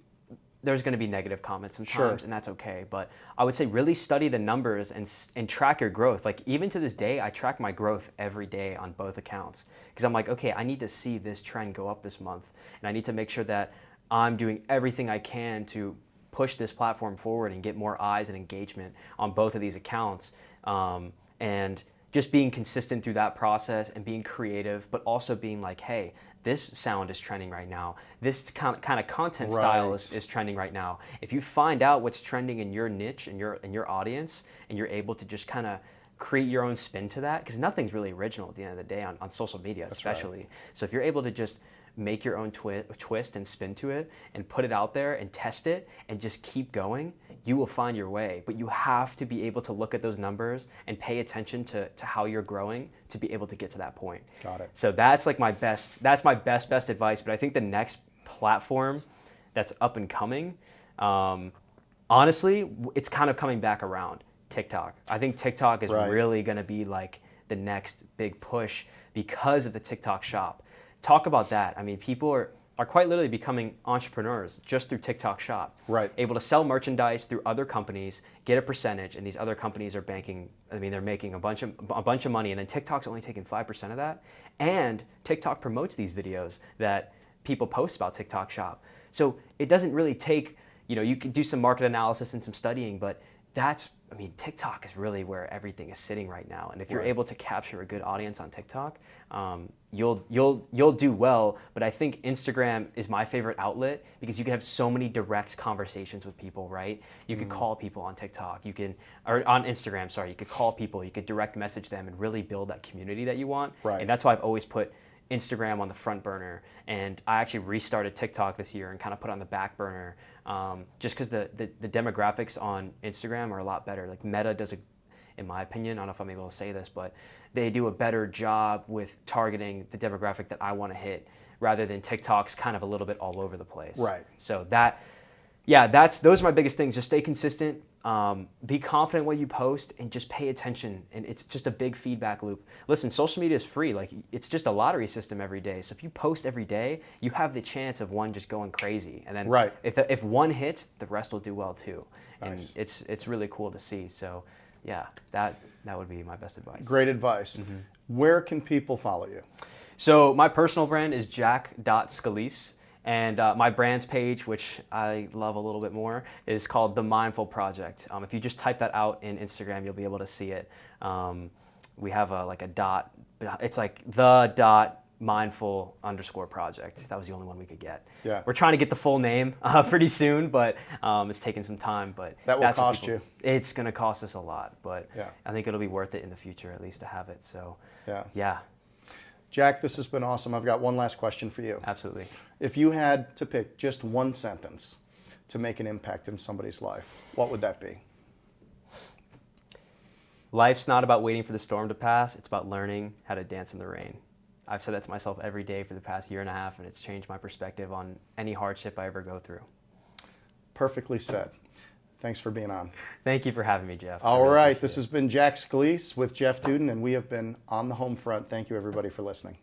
negative comments sometimes, Sure. and that's okay. But I would say really study the numbers and track your growth. Like even to this day, I track my growth every day on both accounts because I'm like, okay, I need to see this trend go up this month, and I need to make sure that I'm doing everything I can to push this platform forward and get more eyes and engagement on both of these accounts. And just being consistent through that process and being creative, but also being like, hey, this sound is trending right now. This kind of content style is trending right now. If you find out what's trending in your niche and your audience, and you're able to just kind of create your own spin to that, because nothing's really original at the end of the day on social media, especially. Right. So if you're able to just make your own twist and spin to it and put it out there and test it and just keep going, you will find your way. But you have to be able to look at those numbers and pay attention to how you're growing to be able to get to that point. Got it. So that's like that's my best advice. But I think the next platform that's up and coming, honestly, it's kind of coming back around. TikTok. I think TikTok is really going to be like the next big push because of the TikTok shop. Talk about that. I mean, people are quite literally becoming entrepreneurs just through TikTok shop. Right. Able to sell merchandise through other companies, get a percentage, and these other companies are they're making a bunch of money, and then TikTok's only taking 5% of that. And TikTok promotes these videos that people post about TikTok shop. So it doesn't really take, you can do some market analysis and some studying, but TikTok is really where everything is sitting right now. And if you're able to capture a good audience on TikTok, you'll do well. But I think Instagram is my favorite outlet because you can have so many direct conversations with people, right? You could call people on TikTok, or on Instagram, sorry. You could call people, you could direct message them and really build that community that you want. Right. And that's why I've always put Instagram on the front burner, and I actually restarted TikTok this year and kind of put it on the back burner, just because the demographics on Instagram are a lot better. Like Meta does in my opinion, I don't know if I'm able to say this, but they do a better job with targeting the demographic that I want to hit, rather than TikTok's kind of a little bit all over the place. Right. So those are my biggest things. Just stay consistent, be confident what you post, and just pay attention. And it's just a big feedback loop. Listen, social media is free. Like, it's just a lottery system every day. So if you post every day, you have the chance of one just going crazy. And then if one hits, the rest will do well too. Nice. And it's really cool to see. So yeah, that would be my best advice. Great advice. Mm-hmm. Where can people follow you? So my personal brand is Jack.Scalise. And my brands page, which I love a little bit more, is called The Mindful Project. If you just type that out in Instagram, you'll be able to see it. We have a dot. It's like the.mindful_project. That was the only one we could get. Yeah. We're trying to get the full name pretty soon, but it's taking some time. But that will cost you. It's going to cost us a lot, but I think it'll be worth it in the future, at least, to have it. So yeah. Jack, this has been awesome. I've got one last question for you. Absolutely. If you had to pick just one sentence to make an impact in somebody's life, what would that be? Life's not about waiting for the storm to pass. It's about learning how to dance in the rain. I've said that to myself every day for the past year and a half, and it's changed my perspective on any hardship I ever go through. Perfectly said. Thanks for being on. Thank you for having me, Jeff. All right. This has been Jack Scalise with Jeff Dudan, and we have been On The Homefront. Thank you, everybody, for listening.